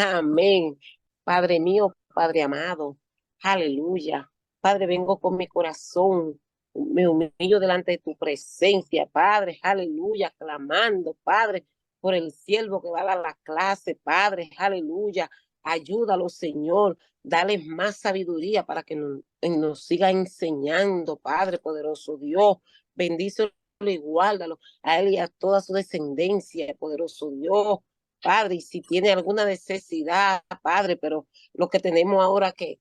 Amén. Padre mío, Padre amado, aleluya. Padre, vengo con mi corazón, me humillo delante de tu presencia, Padre, aleluya, clamando, Padre, por el siervo que va a dar la clase, Padre, aleluya. Ayúdalo, Señor, dale más sabiduría para que nos siga enseñando, Padre poderoso Dios. Bendícelo y guárdalo a él y a toda su descendencia, poderoso Dios. Padre, y si tiene alguna necesidad, Padre, pero lo que tenemos ahora que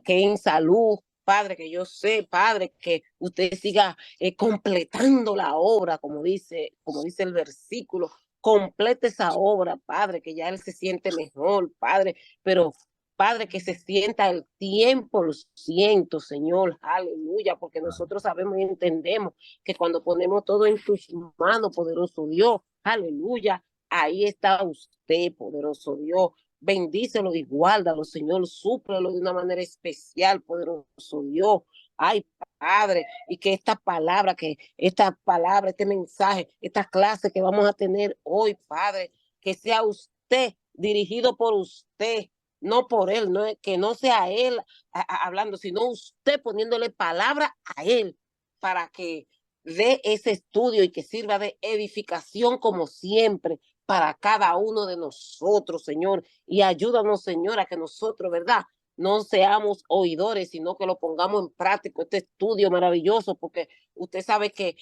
en salud, Padre, que yo sé, Padre, que usted siga completando la obra, como dice el versículo, complete esa obra, Padre, que ya él se siente mejor, Padre, pero Padre, que se sienta el tiempo, lo siento, Señor, aleluya, porque nosotros sabemos y entendemos que cuando ponemos todo en tus manos, poderoso Dios, aleluya, ahí está usted, poderoso Dios. Bendícelo y guárdalo, Señor. Súplelo de una manera especial, poderoso Dios. Ay, Padre, y que esta palabra, este mensaje, esta clase que vamos a tener hoy, Padre, que sea usted, dirigido por usted, no por él, no, que no sea él hablando, sino usted poniéndole palabra a él para que dé ese estudio y que sirva de edificación como siempre para cada uno de nosotros, Señor. Y ayúdanos, Señor, a que nosotros, ¿verdad? No seamos oidores, sino que lo pongamos en práctica, este estudio maravilloso, porque usted sabe que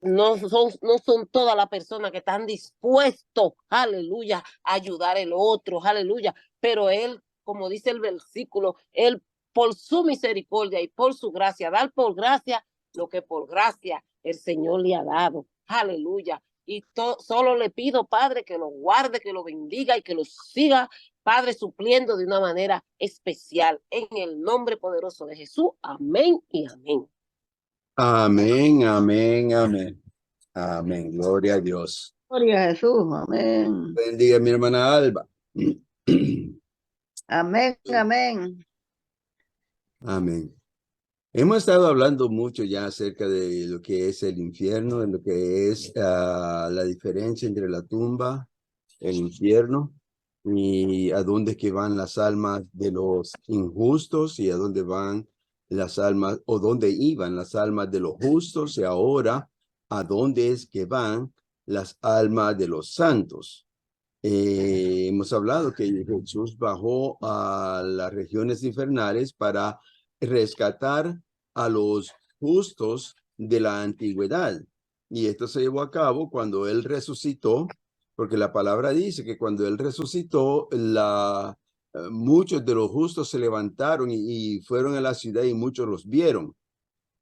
no son todas las personas que están dispuestos, aleluya, a ayudar al otro, aleluya, pero él, como dice el versículo, él por su misericordia y por su gracia, dar por gracia lo que por gracia el Señor le ha dado, aleluya. Y solo le pido, Padre, que lo guarde, que lo bendiga y que lo siga, Padre, supliendo de una manera especial. En el nombre poderoso de Jesús. Amén y amén. Amén, amén, amén. Amén. Gloria a Dios. Gloria a Jesús, amén. Bendiga a mi hermana Alba. Amén, amén. Amén. Hemos estado hablando mucho ya acerca de lo que es el infierno, de lo que es la diferencia entre la tumba, el infierno, y a dónde es que van las almas de los injustos y a dónde van las almas, o dónde iban las almas de los justos y ahora a dónde es que van las almas de los santos. Hemos hablado que Jesús bajó a las regiones infernales para rescatar a los justos de la antigüedad. Y esto se llevó a cabo cuando él resucitó, porque la palabra dice que cuando él resucitó, muchos de los justos se levantaron y fueron a la ciudad y muchos los vieron.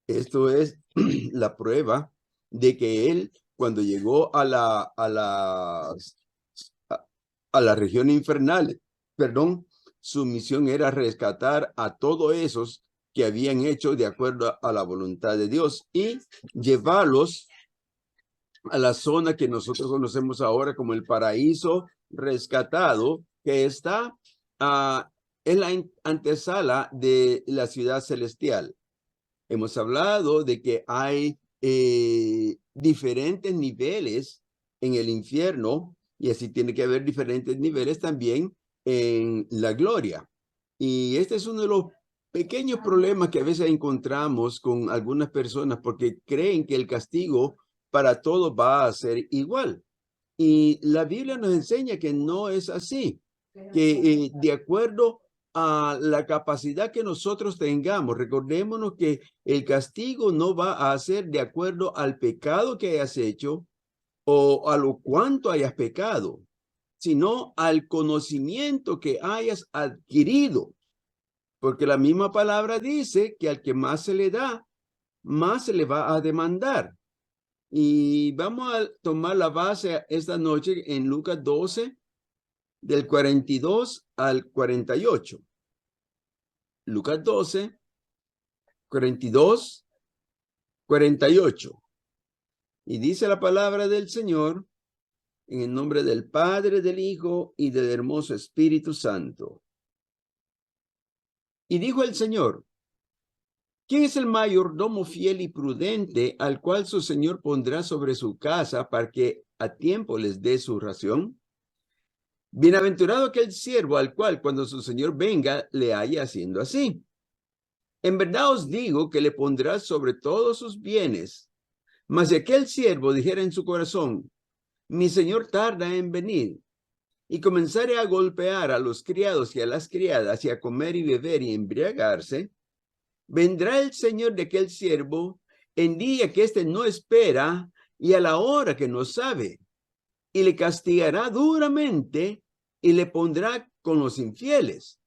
Esto es la prueba de que él, cuando llegó a la región infernal, perdón, su misión era rescatar a todos esos que habían hecho de acuerdo a la voluntad de Dios y llevarlos a la zona que nosotros conocemos ahora como el paraíso rescatado, que está en la antesala de la ciudad celestial. Hemos hablado de que hay diferentes niveles en el infierno y así tiene que haber diferentes niveles también en la gloria. Y este es uno de los pequeños problemas que a veces encontramos con algunas personas porque creen que el castigo para todos va a ser igual. Y la Biblia nos enseña que no es así, que de acuerdo a la capacidad que nosotros tengamos, recordémonos que el castigo no va a ser de acuerdo al pecado que hayas hecho o a lo cuánto hayas pecado, sino al conocimiento que hayas adquirido. Porque la misma palabra dice que al que más se le da, más se le va a demandar. Y vamos a tomar la base esta noche en Lucas 12, del 42 al 48. Lucas 12, 42, 48. Y dice la palabra del Señor en el nombre del Padre, del Hijo y del hermoso Espíritu Santo. Y dijo el Señor: ¿quién es el mayordomo fiel y prudente al cual su señor pondrá sobre su casa para que a tiempo les dé su ración? Bienaventurado aquel siervo al cual cuando su señor venga le haya haciendo así. En verdad os digo que le pondrá sobre todos sus bienes. Mas si aquel siervo dijera en su corazón, mi señor tarda en venir, y comenzare a golpear a los criados y a las criadas, y a comer y beber y embriagarse, vendrá el señor de aquel siervo en día que éste no espera y a la hora que no sabe, y le castigará duramente y le pondrá con los infieles.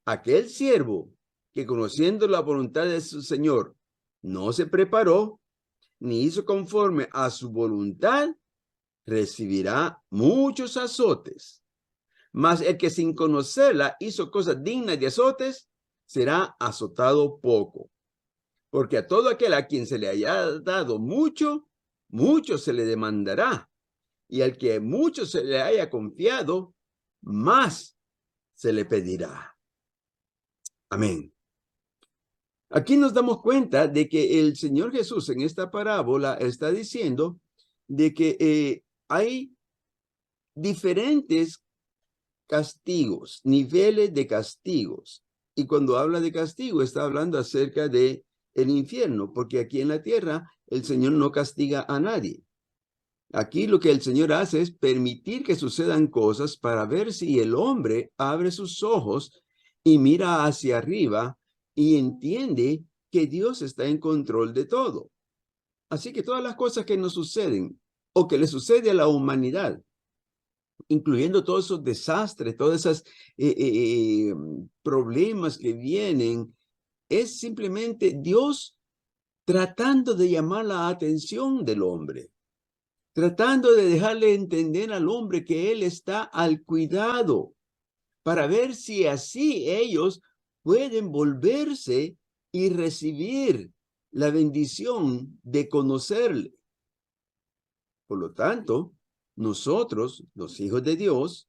Aquel siervo que, conociendo la voluntad de su señor, no se preparó ni hizo conforme a su voluntad, recibirá muchos azotes. Mas el que sin conocerla hizo cosas dignas de azotes, será azotado poco. Porque a todo aquel a quien se le haya dado mucho, mucho se le demandará. Y al que mucho se le haya confiado, más se le pedirá. Amén. Aquí nos damos cuenta de que el Señor Jesús en esta parábola está diciendo de que hay diferentes castigos, niveles de castigos. Y cuando habla de castigo, está hablando acerca de el infierno, porque aquí en la tierra el Señor no castiga a nadie. Aquí lo que el Señor hace es permitir que sucedan cosas para ver si el hombre abre sus ojos y mira hacia arriba y entiende que Dios está en control de todo. Así que todas las cosas que nos suceden o que le sucede a la humanidad, incluyendo todos esos desastres, todos esos problemas que vienen, es simplemente Dios tratando de llamar la atención del hombre, tratando de dejarle entender al hombre que él está al cuidado, para ver si así ellos pueden volverse y recibir la bendición de conocerle. Por lo tanto, nosotros, los hijos de Dios,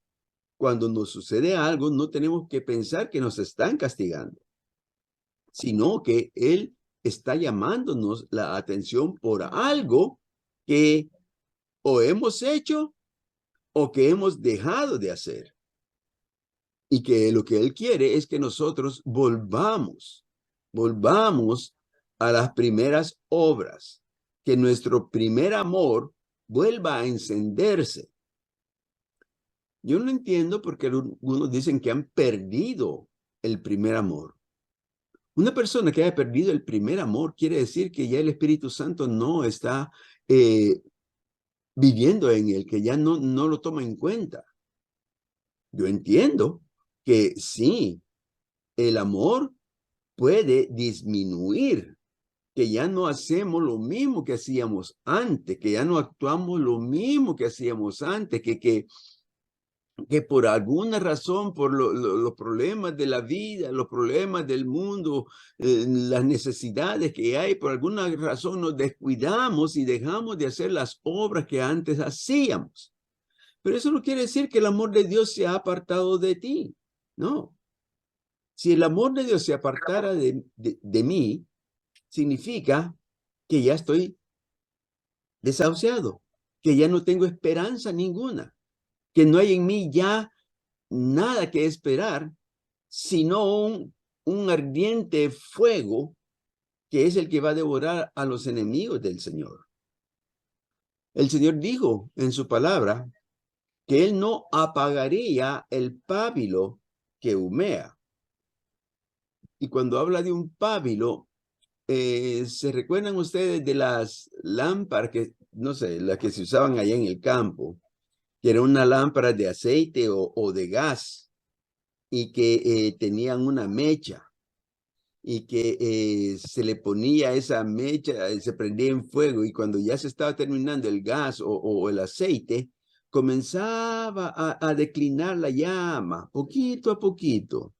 cuando nos sucede algo, no tenemos que pensar que nos están castigando, sino que Él está llamándonos la atención por algo que o hemos hecho o que hemos dejado de hacer. Y que lo que Él quiere es que nosotros volvamos a las primeras obras, que nuestro primer amor vuelva a encenderse. Yo no entiendo por qué algunos dicen que han perdido el primer amor. Una persona que haya perdido el primer amor quiere decir que ya el Espíritu Santo no está viviendo en él, que ya no lo toma en cuenta. Yo entiendo que sí, el amor puede disminuir, que ya no hacemos lo mismo que hacíamos antes, que ya no actuamos lo mismo que hacíamos antes, que por alguna razón, por los problemas de la vida, los problemas del mundo, las necesidades que hay, por alguna razón nos descuidamos y dejamos de hacer las obras que antes hacíamos. Pero eso no quiere decir que el amor de Dios se ha apartado de ti. No. Si el amor de Dios se apartara de mí, significa que ya estoy desahuciado, que ya no tengo esperanza ninguna, que no hay en mí ya nada que esperar, sino un ardiente fuego que es el que va a devorar a los enemigos del Señor. El Señor dijo en su palabra que Él no apagaría el pábilo que humea. Y cuando habla de un pábilo, ¿se recuerdan ustedes de las lámparas que, no sé, las que se usaban allá en el campo, que era una lámpara de aceite o de gas y que tenían una mecha y que se le ponía esa mecha, se prendía en fuego y cuando ya se estaba terminando el gas o el aceite, comenzaba a declinar la llama poquito a poquito,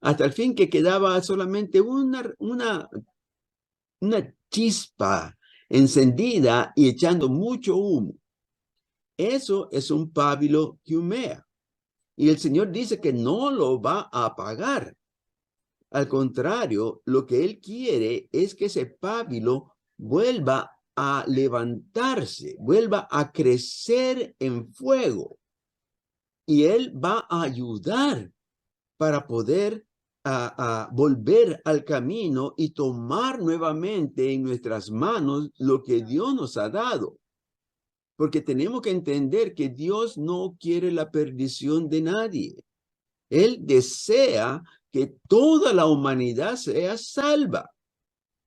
hasta el fin que quedaba solamente una chispa encendida y echando mucho humo. Eso es un pábilo que humea. Y el Señor dice que no lo va a apagar. Al contrario, lo que Él quiere es que ese pábilo vuelva a levantarse, vuelva a crecer en fuego. y Él va a ayudar para poder a volver al camino y tomar nuevamente en nuestras manos lo que Dios nos ha dado. Porque tenemos que entender que Dios no quiere la perdición de nadie. Él desea que toda la humanidad sea salva.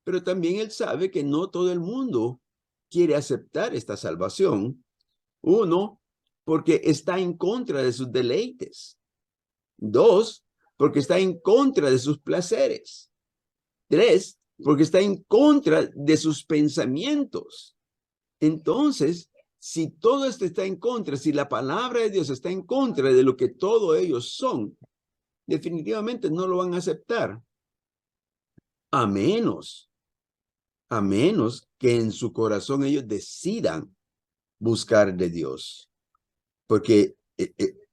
Pero también Él sabe que no todo el mundo quiere aceptar esta salvación. Uno, porque está en contra de sus deleites. Dos, porque está en contra de sus placeres. Tres, porque está en contra de sus pensamientos. Entonces, si todo esto está en contra, si la palabra de Dios está en contra de lo que todos ellos son, definitivamente no lo van a aceptar. A menos que en su corazón ellos decidan buscar de Dios. Porque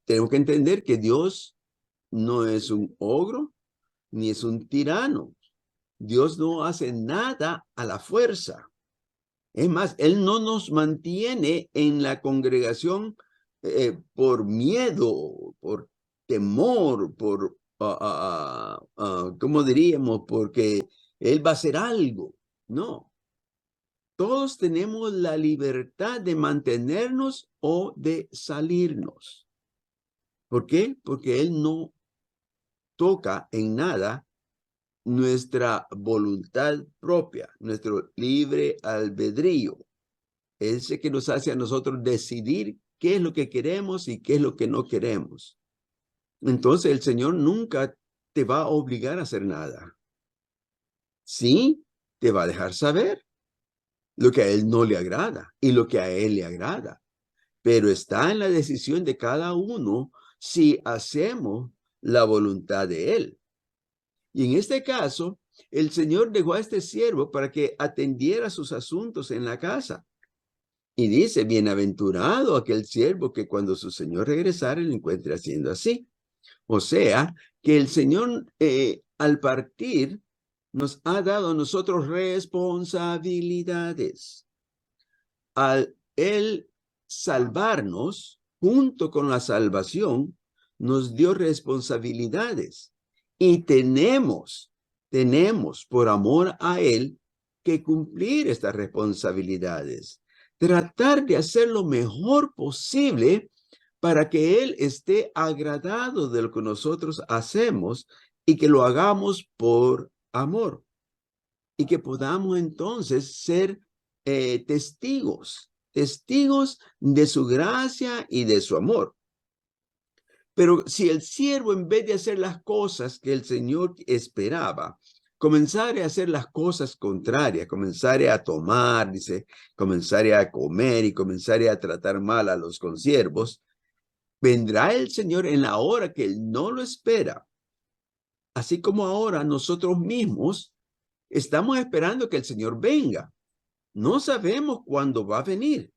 tenemos que entender que Dios no es un ogro, ni es un tirano. Dios no hace nada a la fuerza. Es más, Él no nos mantiene en la congregación por miedo, por temor, por, ¿cómo diríamos? Porque Él va a hacer algo. No. Todos tenemos la libertad de mantenernos o de salirnos. ¿Por qué? Porque Él no toca en nada nuestra voluntad propia, nuestro libre albedrío. Es el que nos hace a nosotros decidir qué es lo que queremos y qué es lo que no queremos. Entonces el Señor nunca te va a obligar a hacer nada. Sí, te va a dejar saber lo que a Él no le agrada y lo que a Él le agrada. Pero está en la decisión de cada uno si hacemos la voluntad de Él. Y en este caso, el Señor dejó a este siervo para que atendiera sus asuntos en la casa. Y dice, bienaventurado aquel siervo que cuando su Señor regresare lo encuentre haciendo así. O sea, que el Señor al partir nos ha dado a nosotros responsabilidades. Al Él salvarnos, junto con la salvación, nos dio responsabilidades. Y tenemos por amor a Él que cumplir estas responsabilidades. Tratar de hacer lo mejor posible para que Él esté agradado de lo que nosotros hacemos y que lo hagamos por amor. Y que podamos entonces ser testigos de su gracia y de su amor. Pero si el siervo, en vez de hacer las cosas que el Señor esperaba, comenzara a hacer las cosas contrarias, comenzara a tomar, dice, comenzara a comer y comenzara a tratar mal a los consiervos, vendrá el Señor en la hora que Él no lo espera. Así como ahora nosotros mismos estamos esperando que el Señor venga. No sabemos cuándo va a venir,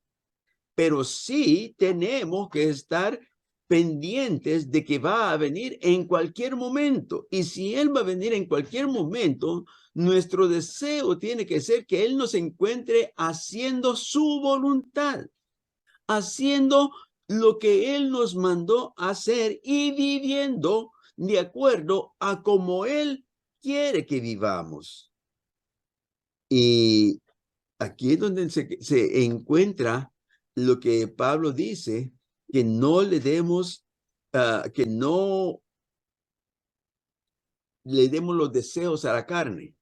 pero sí tenemos que estar pendientes de que va a venir en cualquier momento. Y si Él va a venir en cualquier momento, nuestro deseo tiene que ser que Él nos encuentre haciendo su voluntad, haciendo lo que Él nos mandó hacer y viviendo de acuerdo a como Él quiere que vivamos. Y aquí es donde se encuentra lo que Pablo dice, que no le demos, que no le demos los deseos a la carne,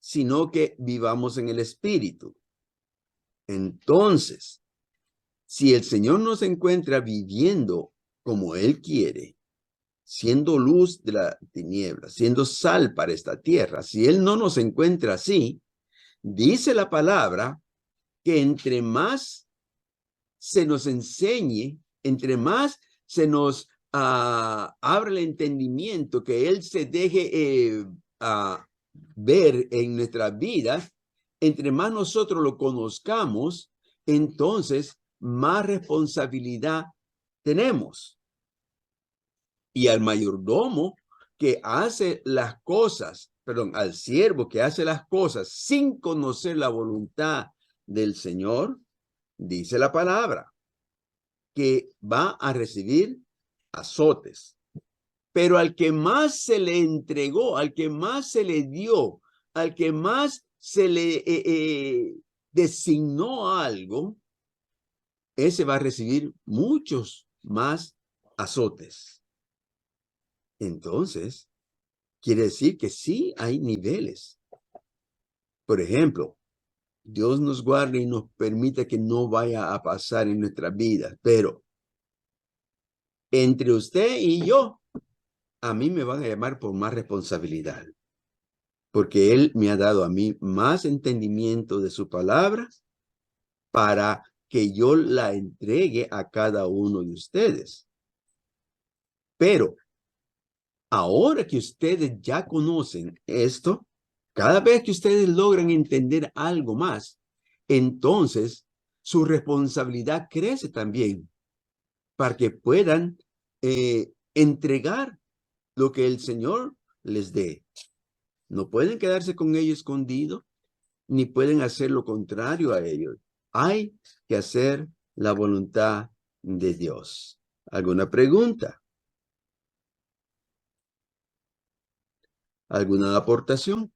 sino que vivamos en el espíritu. Entonces, si el Señor nos encuentra viviendo como Él quiere, siendo luz de la tiniebla, siendo sal para esta tierra, si Él no nos encuentra así, dice la palabra que entre más se nos enseñe, entre más se nos abre el entendimiento, que Él se deje ver en nuestras vidas, entre más nosotros lo conozcamos, entonces más responsabilidad tenemos. Y al mayordomo que hace las cosas, perdón, al siervo que hace las cosas sin conocer la voluntad del Señor, dice la palabra, que va a recibir azotes. Pero al que más se le entregó, al que más se le dio, al que más se le designó algo, ese va a recibir muchos más azotes. Entonces, quiere decir que sí hay niveles. Por ejemplo, Dios nos guarde y nos permita que no vaya a pasar en nuestras vidas, pero entre usted y yo, a mí me van a llamar por más responsabilidad, porque Él me ha dado a mí más entendimiento de su palabra para que yo la entregue a cada uno de ustedes. Pero ahora que ustedes ya conocen esto, cada vez que ustedes logran entender algo más, entonces su responsabilidad crece también para que puedan entregar lo que el Señor les dé. No pueden quedarse con ello escondido, ni pueden hacer lo contrario a ellos. Hay que hacer la voluntad de Dios. ¿Alguna pregunta? ¿Alguna aportación?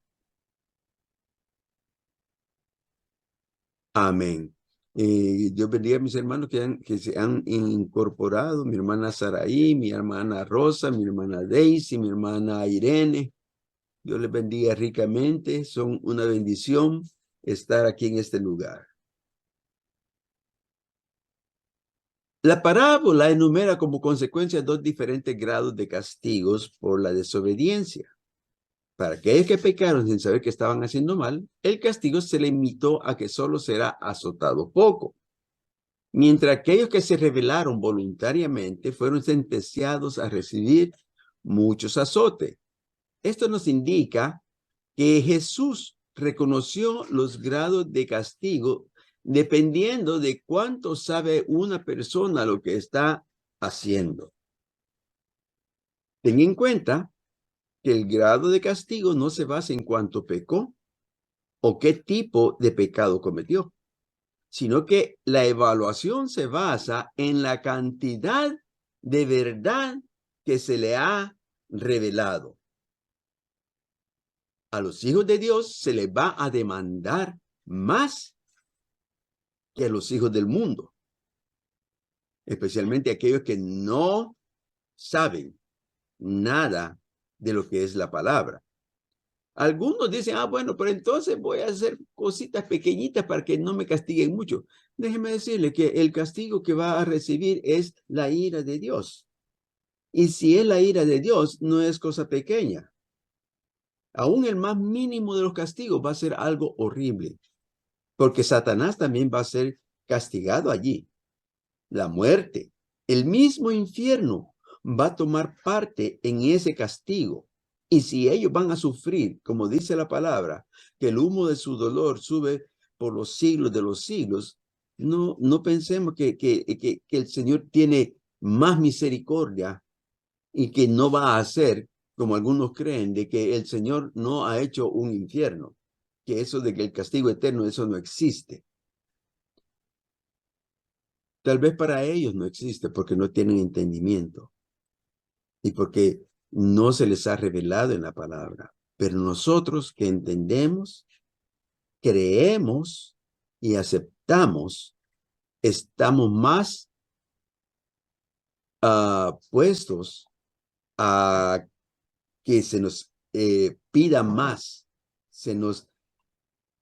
Amén. Dios bendiga a mis hermanos que se han incorporado, mi hermana Saraí, mi hermana Rosa, mi hermana Daisy, mi hermana Irene. Dios les bendiga ricamente. Son una bendición estar aquí en este lugar. La parábola enumera como consecuencia dos diferentes grados de castigos por la desobediencia. Para aquellos que pecaron sin saber que estaban haciendo mal, el castigo se limitó a que solo será azotado poco. Mientras aquellos que se rebelaron voluntariamente fueron sentenciados a recibir muchos azotes. Esto nos indica que Jesús reconoció los grados de castigo dependiendo de cuánto sabe una persona lo que está haciendo. Ten en cuenta que el grado de castigo no se basa en cuánto pecó o qué tipo de pecado cometió, sino que la evaluación se basa en la cantidad de verdad que se le ha revelado. A los hijos de Dios se les va a demandar más que a los hijos del mundo, especialmente aquellos que no saben nada de lo que es la palabra. Algunos dicen, bueno, pero entonces voy a hacer cositas pequeñitas para que no me castiguen mucho. Déjeme decirle que el castigo que va a recibir es la ira de Dios. Y si es la ira de Dios, no es cosa pequeña. Aún el más mínimo de los castigos va a ser algo horrible, porque Satanás también va a ser castigado allí. La muerte, el mismo infierno va a tomar parte en ese castigo. Y si ellos van a sufrir, como dice la palabra, que el humo de su dolor sube por los siglos de los siglos, no pensemos que el Señor tiene más misericordia y que no va a hacer, como algunos creen, de que el Señor no ha hecho un infierno, que eso de que el castigo eterno, eso no existe. Tal vez para ellos no existe porque no tienen entendimiento y porque no se les ha revelado en la palabra. Pero nosotros que entendemos, creemos y aceptamos, estamos más puestos a que se nos pida más, se nos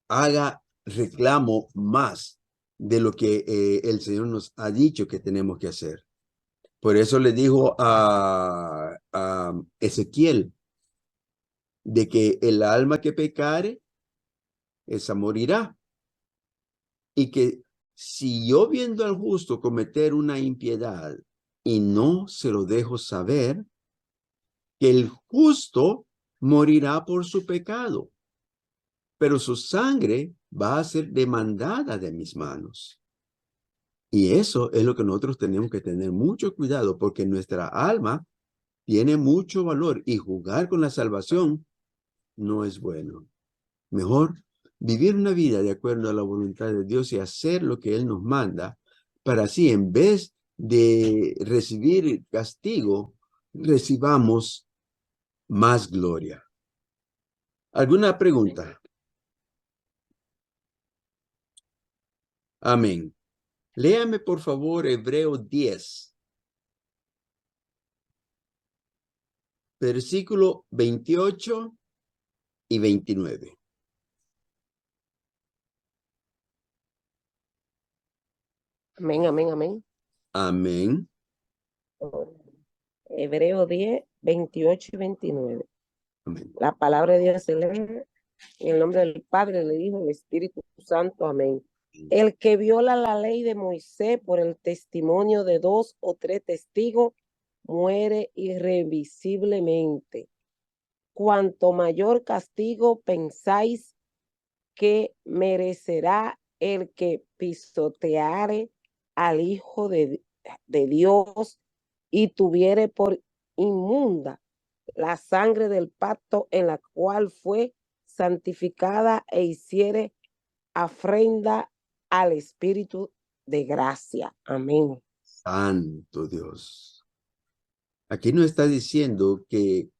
haga reclamo más de lo que el Señor nos ha dicho que tenemos que hacer. Por eso le dijo a Ezequiel de que el alma que pecare, esa morirá. Y que si yo viendo al justo cometer una impiedad y no se lo dejo saber, que el justo morirá por su pecado, pero su sangre va a ser demandada de mis manos. Y eso es lo que nosotros tenemos que tener mucho cuidado, porque nuestra alma tiene mucho valor y jugar con la salvación no es bueno. Mejor vivir una vida de acuerdo a la voluntad de Dios y hacer lo que Él nos manda, para así, en vez de recibir castigo, recibamos más gloria. ¿Alguna pregunta? Amén. Léame por favor Hebreos 10, versículo 28 y 29. Amén, amén, amén. Amén. Hebreos 10, 28 y 29. Amén. La palabra de Dios se lee en el nombre del Padre, del Hijo y del Espíritu Santo. Amén. El que viola la ley de Moisés por el testimonio de 2 o 3 testigos muere irrevisiblemente. Cuanto mayor castigo pensáis que merecerá el que pisoteare al Hijo de Dios y tuviere por inmunda la sangre del pacto en la cual fue santificada e hiciere afrenta al Espíritu de gracia. Amén. Santo Dios. Aquí nos está diciendo que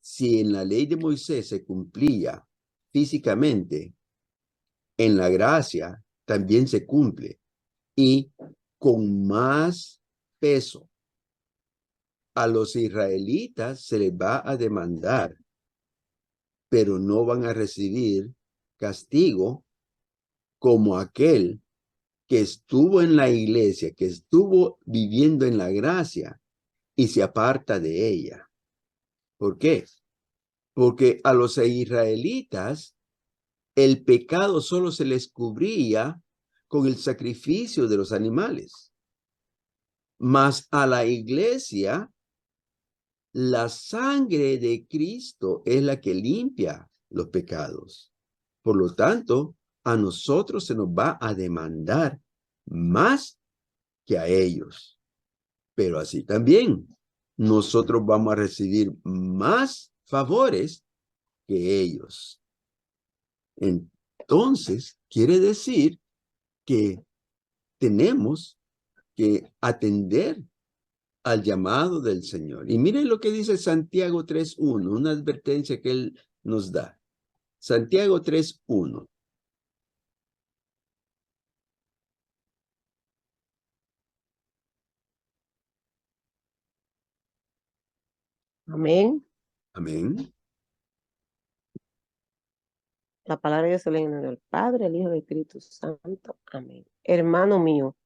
si en la ley de Moisés se cumplía físicamente, en la gracia también se cumple y con más peso. A los israelitas se les va a demandar, pero no van a recibir castigo como aquel que estuvo en la iglesia, que estuvo viviendo en la gracia y se aparta de ella. ¿Por qué? Porque a los israelitas el pecado solo se les cubría con el sacrificio de los animales. Mas a la iglesia, la sangre de Cristo es la que limpia los pecados. Por lo tanto, a nosotros se nos va a demandar más que a ellos. Pero así también, nosotros vamos a recibir más favores que ellos. Entonces, quiere decir que tenemos que atender al llamado del Señor. Y miren lo que dice Santiago 3:1, una advertencia que él nos da. Santiago 3:1. Amén. Amén. La palabra de Dios se lee en el nombre del Padre, el Hijo y el Espíritu Santo. Amén. Hermano mío,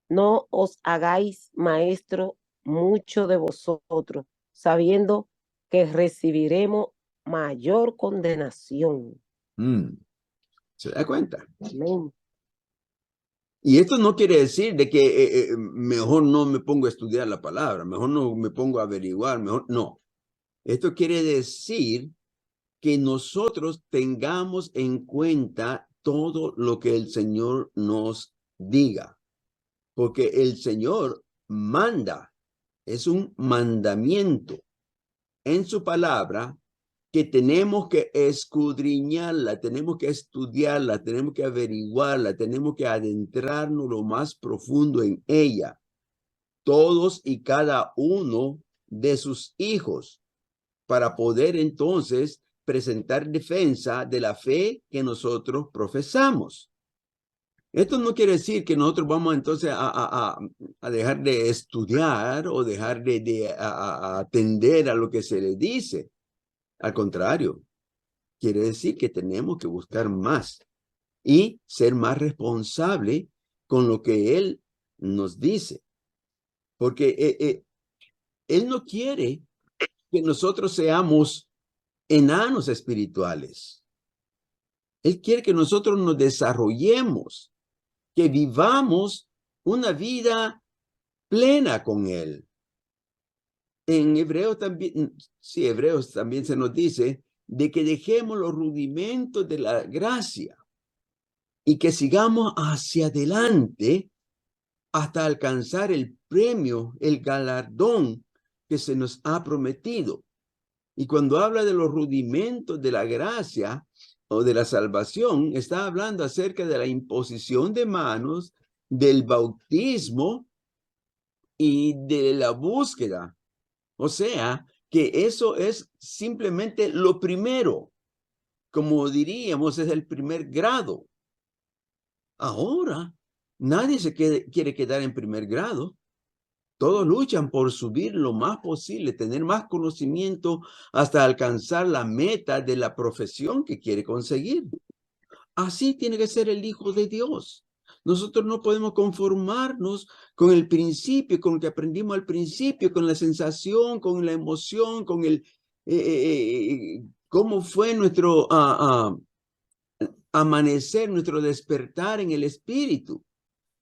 no os hagáis maestro mucho de vosotros, sabiendo que recibiremos mayor condenación. ¿Se da cuenta? Amén. Y esto no quiere decir de que mejor no me pongo a estudiar la palabra, mejor no me pongo a averiguar, mejor no. Esto quiere decir que nosotros tengamos en cuenta todo lo que el Señor nos diga, porque el Señor manda, es un mandamiento en su palabra que tenemos que escudriñarla, tenemos que estudiarla, tenemos que averiguarla, tenemos que adentrarnos lo más profundo en ella, todos y cada uno de sus hijos, para poder entonces presentar defensa de la fe que nosotros profesamos. Esto no quiere decir que nosotros vamos entonces a dejar de estudiar o dejar de atender a lo que se le dice. Al contrario, quiere decir que tenemos que buscar más y ser más responsable con lo que Él nos dice. Porque Él no quiere que nosotros seamos enanos espirituales. Él quiere que nosotros nos desarrollemos, que vivamos una vida plena con Él. En Hebreos también, sí, Hebreos también se nos dice de que dejemos los rudimentos de la gracia y que sigamos hacia adelante hasta alcanzar el premio, el galardón que se nos ha prometido. Y cuando habla de los rudimentos de la gracia o de la salvación, está hablando acerca de la imposición de manos, del bautismo y de la búsqueda. O sea, que eso es simplemente lo primero. Como diríamos, es el primer grado. Ahora, nadie quiere quedar en primer grado. Todos luchan por subir lo más posible, tener más conocimiento hasta alcanzar la meta de la profesión que quiere conseguir. Así tiene que ser el Hijo de Dios. Nosotros no podemos conformarnos con el principio, con lo que aprendimos al principio, con la sensación, con la emoción, con el cómo fue nuestro amanecer, nuestro despertar en el espíritu.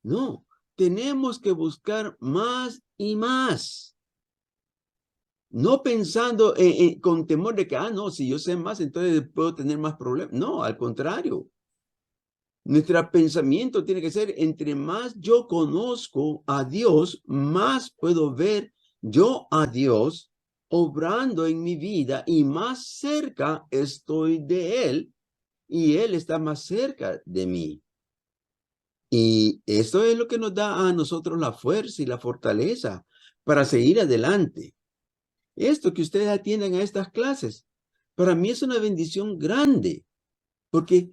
No, tenemos que buscar más y más. No pensando con temor de que, no, si yo sé más, entonces puedo tener más problemas. No, al contrario. Nuestro pensamiento tiene que ser, entre más yo conozco a Dios, más puedo ver yo a Dios obrando en mi vida y más cerca estoy de Él y Él está más cerca de mí. Y esto es lo que nos da a nosotros la fuerza y la fortaleza para seguir adelante. Esto que ustedes atiendan a estas clases, para mí es una bendición grande, porque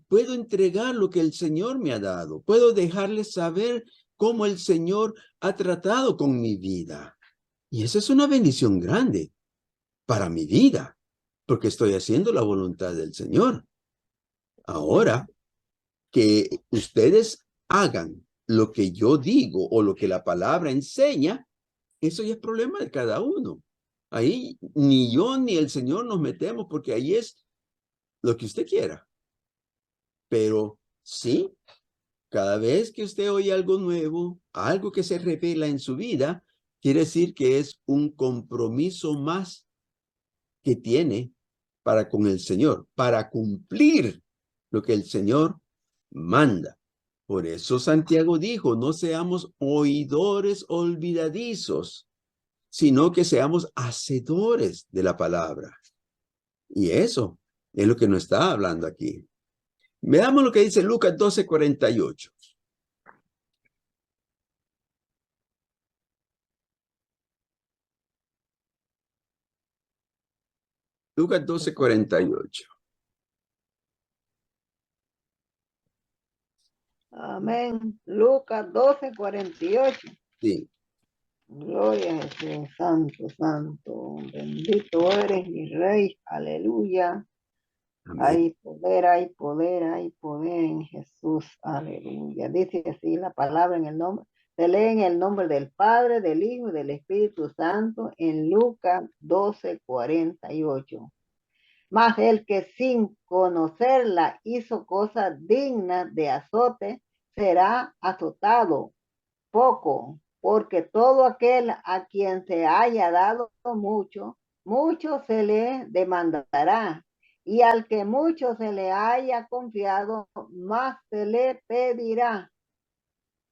puedo entregar lo que el Señor me ha dado. Puedo dejarles saber cómo el Señor ha tratado con mi vida. Y esa es una bendición grande para mi vida, porque estoy haciendo la voluntad del Señor. Ahora, que ustedes hagan lo que yo digo o lo que la palabra enseña, eso ya es problema de cada uno. Ahí ni yo ni el Señor nos metemos, porque ahí es lo que usted quiera. Pero sí, cada vez que usted oye algo nuevo, algo que se revela en su vida, quiere decir que es un compromiso más que tiene para con el Señor, para cumplir lo que el Señor manda. Por eso Santiago dijo, no seamos oidores olvidadizos, sino que seamos hacedores de la palabra. Y eso es lo que nos está hablando aquí. Veamos lo que dice Lucas 12:48. Lucas 12:48. Amén. Lucas 12:48. Sí. Gloria a Jesús, santo, santo. Bendito eres mi rey. Aleluya. Amén. Hay poder, hay poder, hay poder en Jesús. Aleluya. Dice así la palabra en el nombre. Se lee en el nombre del Padre, del Hijo y del Espíritu Santo en Lucas 12:48. Mas el que sin conocerla hizo cosas dignas de azote, será azotado poco, porque todo aquel a quien se haya dado mucho, mucho se le demandará, y al que mucho se le haya confiado, más se le pedirá.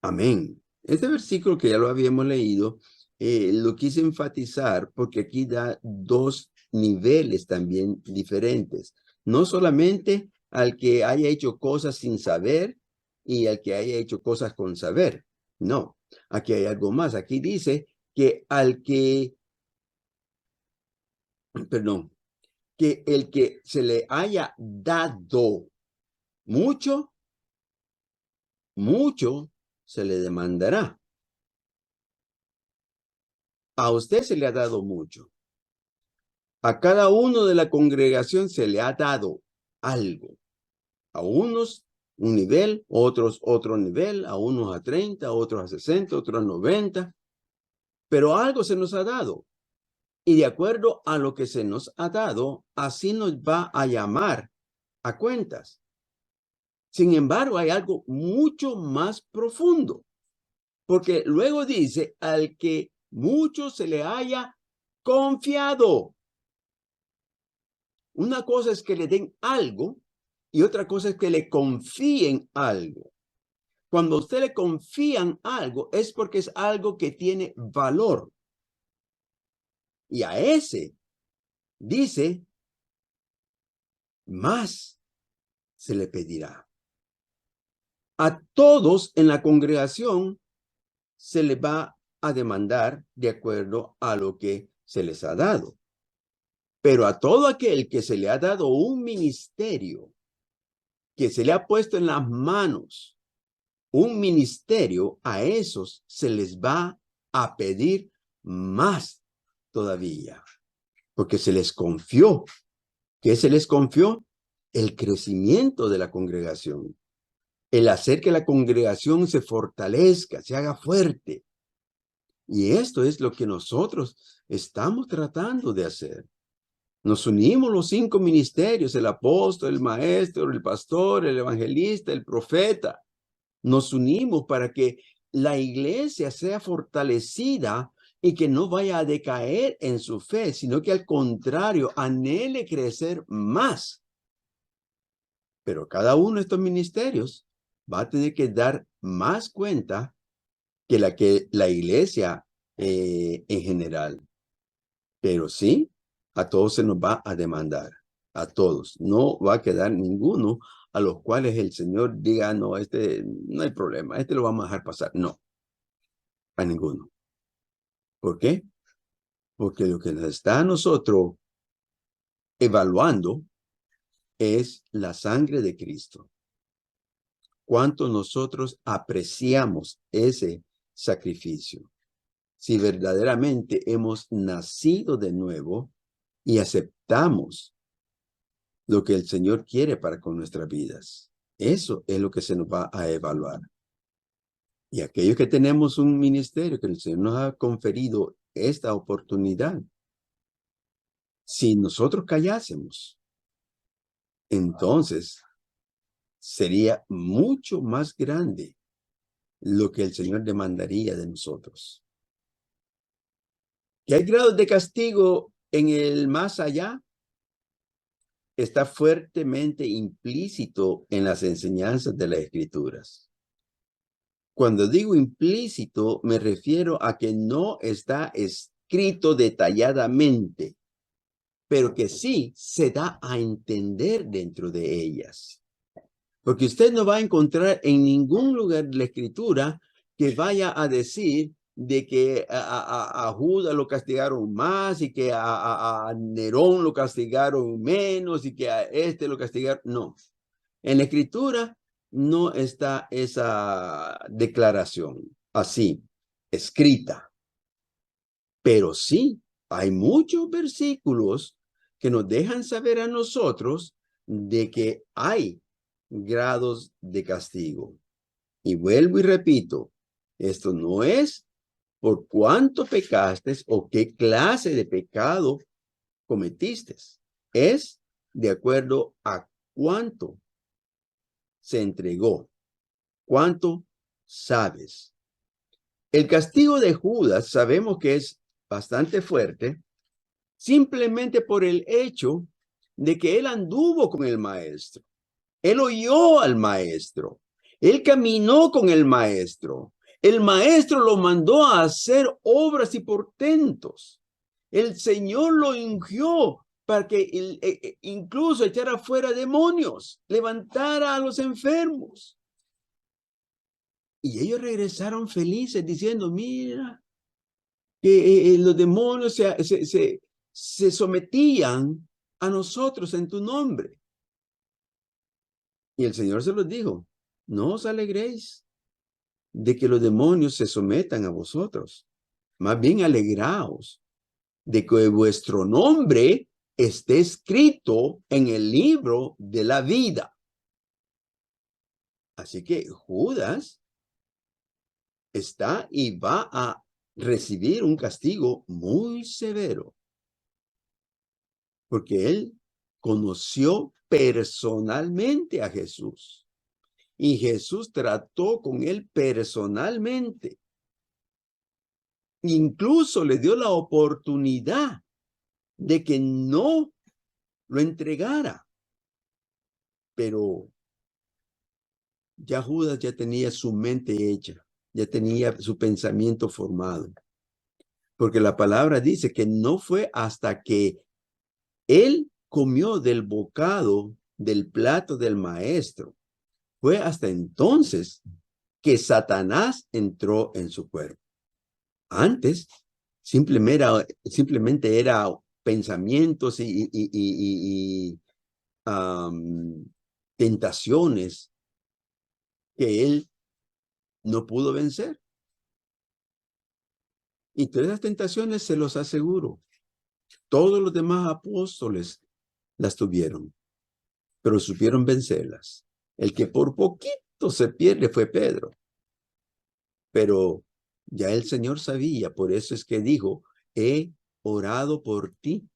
Amén. Este versículo que ya lo habíamos leído, lo quise enfatizar porque aquí da dos niveles también diferentes. No solamente al que haya hecho cosas sin saber y al que haya hecho cosas con saber. No, aquí hay algo más. Aquí dice que al que, perdón, que el que se le haya dado mucho, mucho se le demandará. A usted se le ha dado mucho. A cada uno de la congregación se le ha dado algo. A unos un nivel, otros otro nivel, a unos a 30, otros a 60, otros a 90. Pero algo se nos ha dado. Y de acuerdo a lo que se nos ha dado, así nos va a llamar a cuentas. Sin embargo, hay algo mucho más profundo. Porque luego dice, al que mucho se le haya confiado. Una cosa es que le den algo y otra cosa es que le confíen algo. Cuando a usted le confían algo es porque es algo que tiene valor. Y a ese dice, más se le pedirá. A todos en la congregación se le va a demandar de acuerdo a lo que se les ha dado. Pero a todo aquel que se le ha dado un ministerio, que se le ha puesto en las manos un ministerio, a esos se les va a pedir más todavía, porque se les confió. ¿Qué se les confió? El crecimiento de la congregación, el hacer que la congregación se fortalezca, se haga fuerte. Y esto es lo que nosotros estamos tratando de hacer. Nos unimos los 5 ministerios, el apóstol, el maestro, el pastor, el evangelista, el profeta. Nos unimos para que la iglesia sea fortalecida y que no vaya a decaer en su fe, sino que al contrario, anhele crecer más. Pero cada uno de estos ministerios va a tener que dar más cuenta que la iglesia en general. Pero sí, a todos se nos va a demandar, a todos. No va a quedar ninguno a los cuales el Señor diga, no, este no hay problema, este lo vamos a dejar pasar. No, a ninguno. ¿Por qué? Porque lo que nos está a nosotros evaluando es la sangre de Cristo. Cuánto nosotros apreciamos ese sacrificio. Si verdaderamente hemos nacido de nuevo y aceptamos lo que el Señor quiere para con nuestras vidas. Eso es lo que se nos va a evaluar. Y aquellos que tenemos un ministerio, que el Señor nos ha conferido esta oportunidad, si nosotros callásemos, entonces sería mucho más grande lo que el Señor demandaría de nosotros. ¿Que hay grados de castigo en el más allá? Está fuertemente implícito en las enseñanzas de las Escrituras. Cuando digo implícito, me refiero a que no está escrito detalladamente, pero que sí se da a entender dentro de ellas. Porque usted no va a encontrar en ningún lugar de la Escritura que vaya a decir de que a Judas lo castigaron más y que a Nerón lo castigaron menos y que a este lo castigaron. No. En la Escritura no está esa declaración así, escrita. Pero sí, hay muchos versículos que nos dejan saber a nosotros de que hay grados de castigo. Y vuelvo y repito, esto no es por cuánto pecaste o qué clase de pecado cometiste. Es de acuerdo a cuánto se entregó, cuánto sabes. El castigo de Judas sabemos que es bastante fuerte, simplemente por el hecho de que él anduvo con el maestro. Él oyó al maestro. Él caminó con el maestro. El maestro lo mandó a hacer obras y portentos. El Señor lo ungió para que incluso echara fuera demonios, levantara a los enfermos. Y ellos regresaron felices diciendo, mira, que los demonios se sometían a nosotros en tu nombre. Y el Señor se los dijo, no os alegréis de que los demonios se sometan a vosotros. Más bien alegraos de que vuestro nombre esté escrito en el libro de la vida. Así que Judas está y va a recibir un castigo muy severo. Porque él conoció personalmente a Jesús. Y Jesús trató con él personalmente. Incluso le dio la oportunidad de que no lo entregara. Pero ya Judas ya tenía su mente hecha, ya tenía su pensamiento formado. Porque la palabra dice que no fue hasta que él comió del bocado del plato del maestro. Fue hasta entonces que Satanás entró en su cuerpo. Antes simplemente era pensamientos y tentaciones que él no pudo vencer. Y todas las tentaciones, se los aseguro, todos los demás apóstoles las tuvieron, pero supieron vencerlas. El que por poquito se pierde fue Pedro. Pero ya el Señor sabía, por eso es que dijo, he orado por ti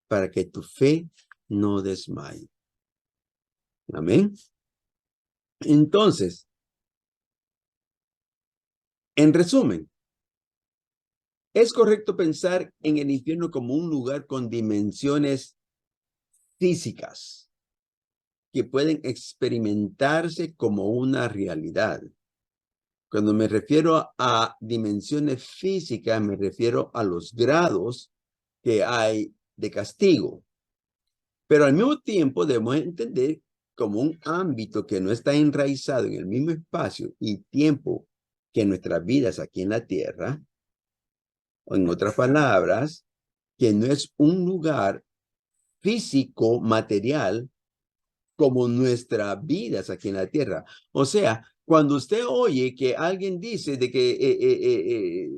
para que tu fe no desmaye. Amén. Entonces, en resumen, es correcto pensar en el infierno como un lugar con dimensiones físicas que pueden experimentarse como una realidad. Cuando me refiero a dimensiones físicas, me refiero a los grados que hay de castigo. Pero al mismo tiempo debemos entender como un ámbito que no está enraizado en el mismo espacio y tiempo que nuestras vidas aquí en la tierra, o en otras palabras, que no es un lugar físico, material, como nuestras vidas aquí en la tierra. O sea, cuando usted oye que alguien dice de que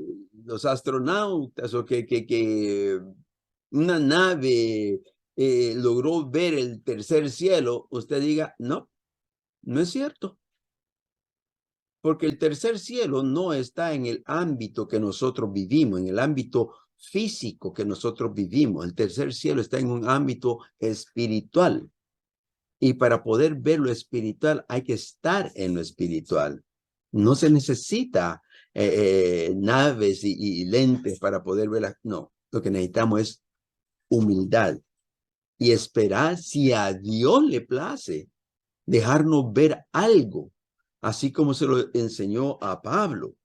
los astronautas o que una nave logró ver el tercer cielo, usted diga, no, no es cierto. Porque el tercer cielo no está en el ámbito que nosotros vivimos, en el ámbito físico que nosotros vivimos. El tercer cielo está en un ámbito espiritual. Y para poder ver lo espiritual hay que estar en lo espiritual. No se necesita naves y lentes para poder verlas. No, lo que necesitamos es humildad y esperar, si a Dios le place, dejarnos ver algo, así como se lo enseñó a Pablo,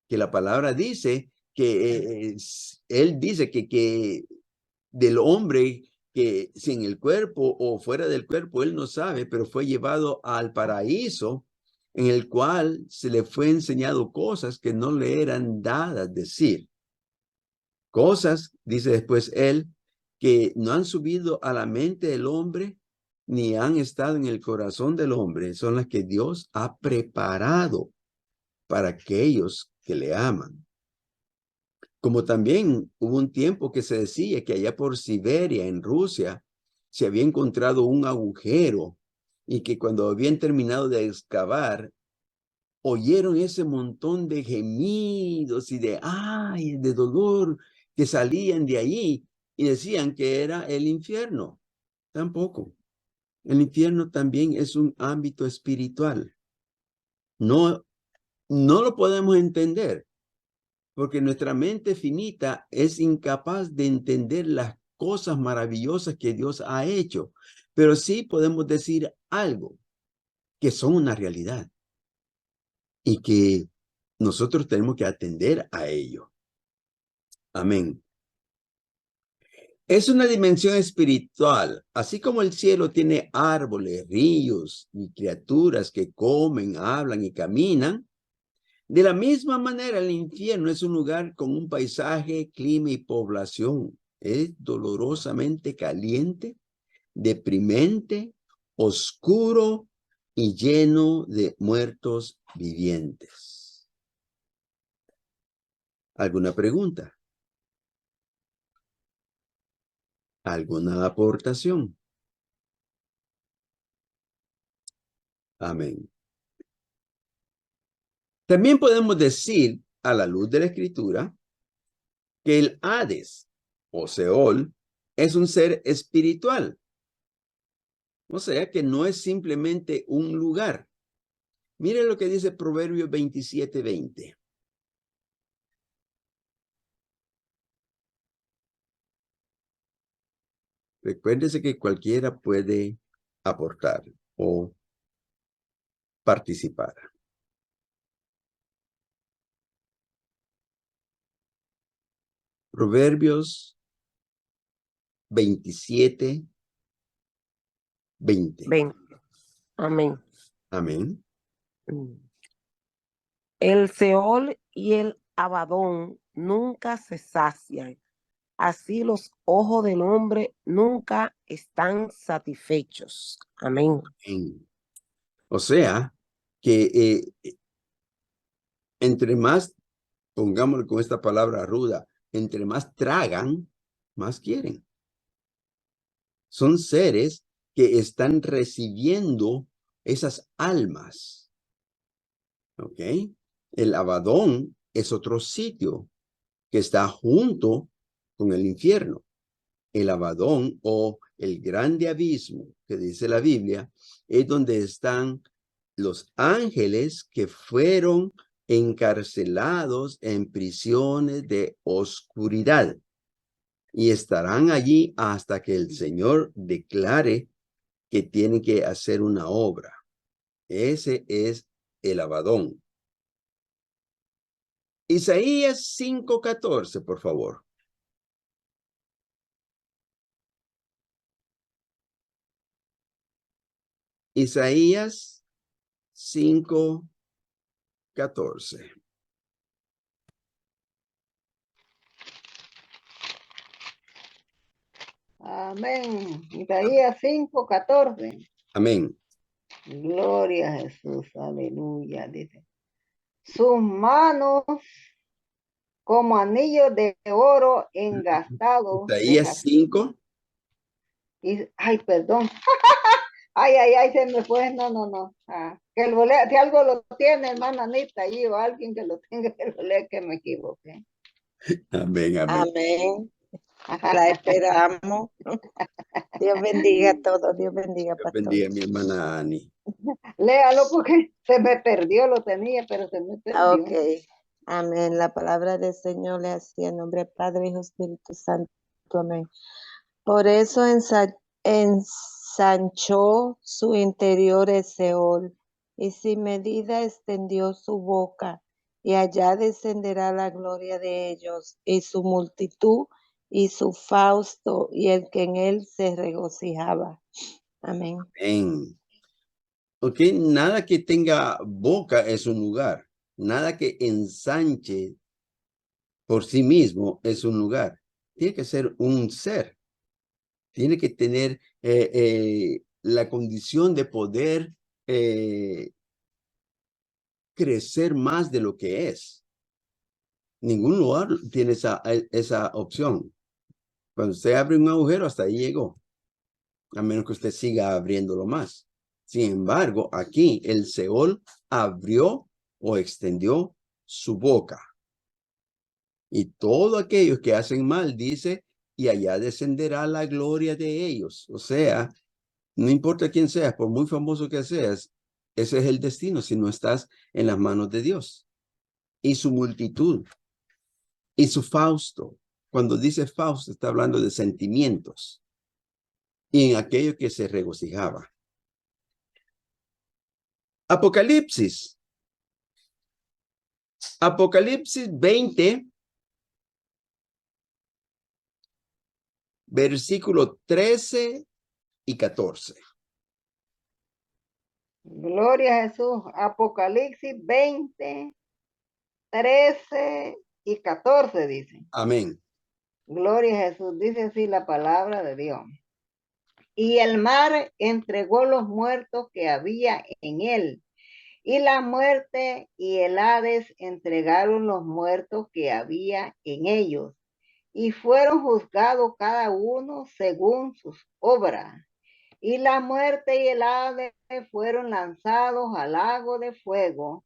que la palabra dice que él dice que del hombre que sin el cuerpo o fuera del cuerpo, él no sabe, pero fue llevado al paraíso, en el cual se le fue enseñado cosas que no le eran dadas decir. Cosas, dice después él, que no han subido a la mente del hombre, ni han estado en el corazón del hombre, son las que Dios ha preparado para aquellos que le aman. Como también hubo un tiempo que se decía que allá por Siberia, en Rusia, se había encontrado un agujero y que cuando habían terminado de excavar, oyeron ese montón de gemidos y de dolor que salían de allí y decían que era el infierno. Tampoco. El infierno también es un ámbito espiritual. No, no lo podemos entender, porque nuestra mente finita es incapaz de entender las cosas maravillosas que Dios ha hecho. Pero sí podemos decir algo, que son una realidad y que nosotros tenemos que atender a ello. Amén. Es una dimensión espiritual, así como el cielo tiene árboles, ríos y criaturas que comen, hablan y caminan. De la misma manera, el infierno es un lugar con un paisaje, clima y población. Es dolorosamente caliente, deprimente, oscuro y lleno de muertos vivientes. ¿Alguna pregunta? ¿Alguna aportación? Amén. También podemos decir, a la luz de la Escritura, que el Hades o Seol es un ser espiritual. O sea que no es simplemente un lugar. Mire lo que dice Proverbios 27:20. Recuérdese que cualquiera puede aportar o participar. Proverbios 27:20. 20. Amén. Amén. El Seol y el Abadón nunca se sacian. Así los ojos del hombre nunca están satisfechos. Amén. O sea, que entre más, pongámoslo con esta palabra ruda, entre más tragan, más quieren. Son seres que están recibiendo esas almas. ¿Ok? El Abadón es otro sitio que está junto con el infierno. El Abadón o el grande abismo que dice la Biblia es donde están los ángeles que fueron encarcelados en prisiones de oscuridad y estarán allí hasta que el Señor declare que tienen que hacer una obra. Ese es el Abadón. Isaías 5:14, por favor. Isaías 5:14. Amén. Isaías 5:14. Amén. Gloria a Jesús, aleluya, dice. Sus manos como anillos de oro engastados. Isaías 5. Ay, perdón. Ay, se me fue. No. Que el boleto, si algo lo tiene, hermana Anita, allí o alguien que lo tenga, el boleto, que me equivoqué. Amén, amén. Amén. La esperamos. Dios bendiga a todos. Dios bendiga, Dios pastor. bendiga a mi hermana Ani. Léalo porque se me perdió, lo tenía, pero se me perdió. Ok. Amén. La palabra del Señor le hacía en nombre del Padre, Hijo, Espíritu Santo. Amén. Por eso ensanchó su interior el Seol, y sin medida extendió su boca, y allá descenderá la gloria de ellos, y su multitud, y su fausto, y el que en él se regocijaba. Amén. Amén. Ok, nada que tenga boca es un lugar. Nada que ensanche por sí mismo es un lugar. Tiene que ser un ser. Tiene que tener la condición de poder crecer más de lo que es. Ningún lugar tiene esa opción. Cuando usted abre un agujero, hasta ahí llegó. A menos que usted siga abriéndolo más. Sin embargo, aquí el Seol abrió o extendió su boca. Y todos aquellos que hacen mal, dice, y allá descenderá la gloria de ellos. O sea, no importa quién seas, por muy famoso que seas, ese es el destino si no estás en las manos de Dios. Y su multitud. Y su Fausto. Cuando dice Fausto, está hablando de sentimientos. Y en aquello que se regocijaba. Apocalipsis. Apocalipsis 20, versículo 13 y 14. Gloria a Jesús. Apocalipsis 20, 13 y 14 dice. Amén. Gloria a Jesús. Dice así la palabra de Dios. Y el mar entregó los muertos que había en él. Y la muerte y el Hades entregaron los muertos que había en ellos. Y fueron juzgados cada uno según sus obras. Y la muerte y el Hades fueron lanzados al lago de fuego.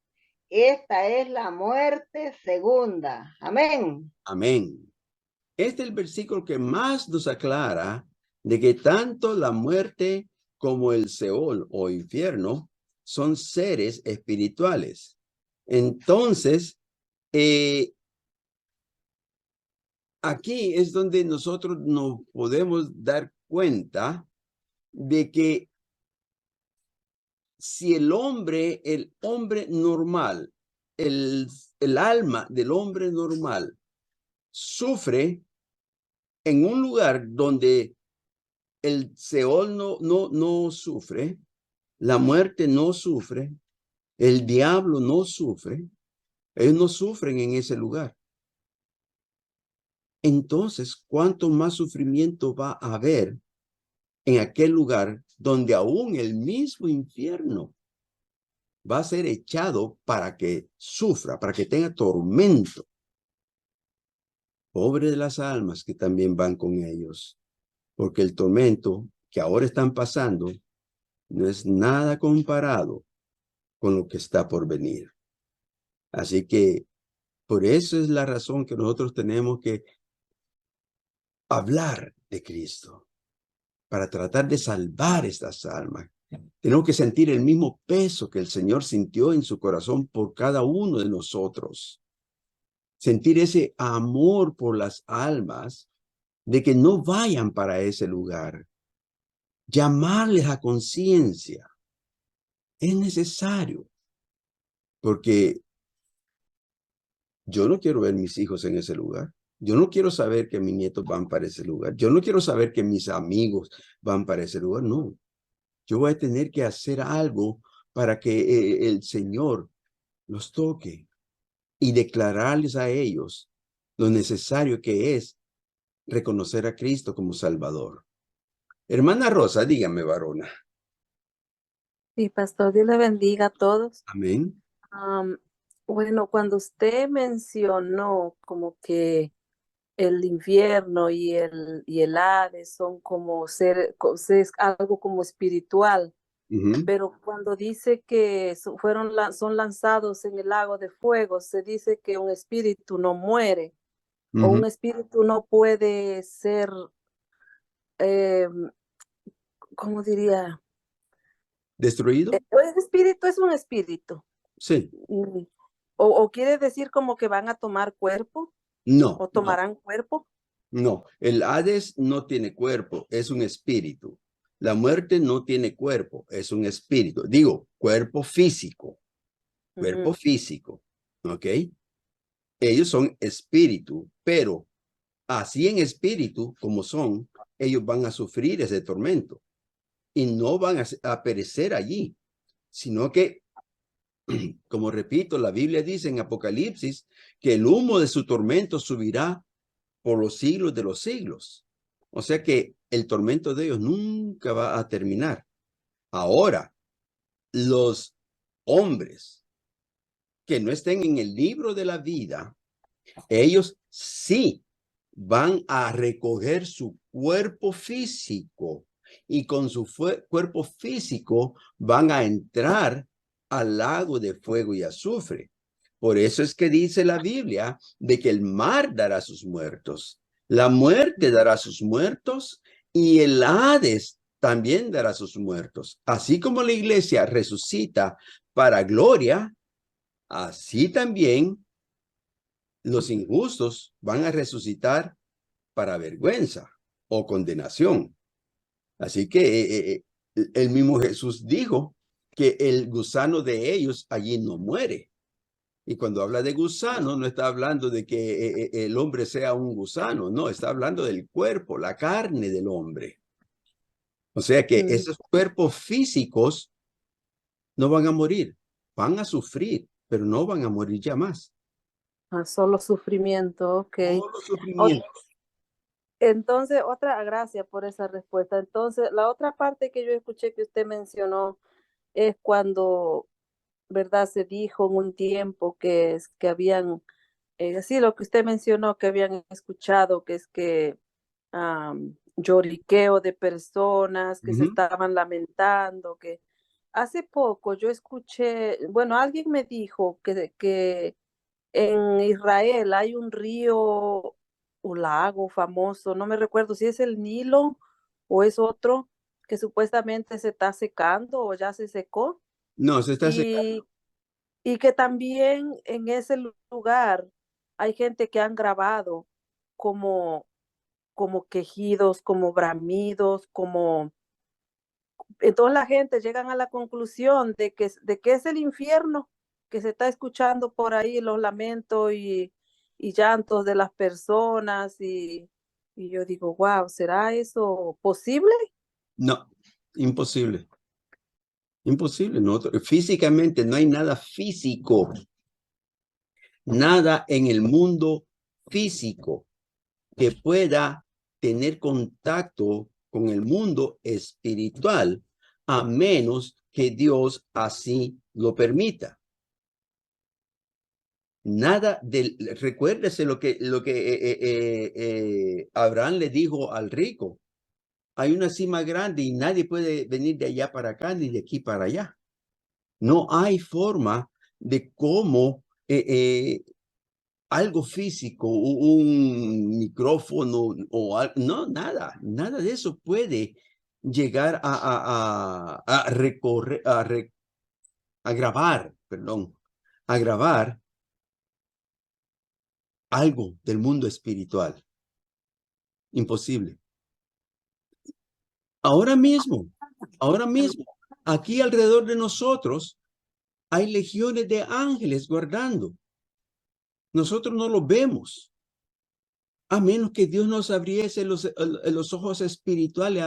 Esta es la muerte segunda. Amén. Amén. Este es el versículo que más nos aclara de que tanto la muerte como el Seol o infierno son seres espirituales. Entonces, aquí es donde nosotros nos podemos dar cuenta de que si el hombre normal, el alma del hombre normal sufre en un lugar donde el Seol no sufre, la muerte no sufre, el diablo no sufre, Ellos no sufren en ese lugar. Entonces, ¿cuánto más sufrimiento va a haber en aquel lugar donde aún el mismo infierno va a ser echado para que sufra, para que tenga tormento? Pobre de las almas que también van con ellos, porque el tormento que ahora están pasando no es nada comparado con lo que está por venir. Así que por eso es la razón que nosotros tenemos que hablar de Cristo, para tratar de salvar estas almas. Tenemos que sentir el mismo peso que el Señor sintió en su corazón por cada uno de nosotros. Sentir ese amor por las almas, de que no vayan para ese lugar. Llamarles a conciencia. Es necesario. Porque yo no quiero ver mis hijos en ese lugar. Yo no quiero saber que mis nietos van para ese lugar. Yo no quiero saber que mis amigos van para ese lugar. No. Yo voy a tener que hacer algo para que el Señor los toque y declararles a ellos lo necesario que es reconocer a Cristo como Salvador. Hermana Rosa, dígame, varona. Sí, pastor, Dios le bendiga a todos. Amén. Bueno, cuando usted mencionó como que el infierno y el Hades son como es algo como espiritual, pero cuando dice que son lanzados en el lago de fuego, se dice que un espíritu no muere o un espíritu no puede ser, eh, ¿cómo diría? ¿Destruido? El espíritu es un espíritu. Sí. O quiere decir como que van a tomar cuerpo No. o tomarán cuerpo. No, el Hades no tiene cuerpo, es un espíritu. La muerte no tiene cuerpo, es un espíritu. Digo, cuerpo físico. Cuerpo físico. ¿Ok? Ellos son espíritu, pero así en espíritu como son, ellos van a sufrir ese tormento y no van a perecer allí, sino que, como repito, la Biblia dice en Apocalipsis que el humo de su tormento subirá por los siglos de los siglos. O sea que el tormento de ellos nunca va a terminar. Ahora, los hombres que no estén en el libro de la vida, ellos sí van a recoger su cuerpo físico y con su cuerpo físico van a entrar al lago de fuego y azufre. Por eso es que dice la Biblia de que el mar dará sus muertos, la muerte dará sus muertos y el Hades también dará sus muertos. Así como la iglesia resucita para gloria, así también los injustos van a resucitar para vergüenza o condenación. Así que el mismo Jesús dijo que el gusano de ellos allí no muere. Y cuando habla de gusano, no está hablando de que el hombre sea un gusano, no, está hablando del cuerpo, la carne del hombre. O sea que esos cuerpos físicos no van a morir, van a sufrir, pero no van a morir ya más. Solo sufrimiento, ok. Solo sufrimiento. Entonces, gracias por esa respuesta. Entonces, la otra parte que yo escuché que usted mencionó es cuando, ¿verdad? Se dijo en un tiempo que habían, sí, lo que usted mencionó, que habían escuchado, que es que lloriqueo de personas que se estaban lamentando, que hace poco yo escuché, bueno, alguien me dijo que en Israel hay un río, un lago famoso, no me recuerdo si es el Nilo o es otro, que supuestamente se está secando o ya se secó. No, se está secando. Y que también en ese lugar hay gente que han grabado como, como quejidos, como bramidos, como... Entonces la gente llegan a la conclusión de que es el infierno que se está escuchando por ahí, los lamentos y llantos de las personas. Y yo digo, wow, ¿será eso posible? No, imposible. Imposible. No, físicamente no hay nada físico nada en el mundo físico que pueda tener contacto con el mundo espiritual, a menos que Dios así lo permita. Nada recuérdese lo que Abraham le dijo al rico. Hay una cima grande y nadie puede venir de allá para acá ni de aquí para allá. No hay forma de cómo algo físico, un micrófono o no, nada de eso puede llegar a recorrer, a grabar algo del mundo espiritual. Imposible. Ahora mismo, aquí alrededor de nosotros hay legiones de ángeles guardando. Nosotros no los vemos, a menos que Dios nos abriese los ojos espirituales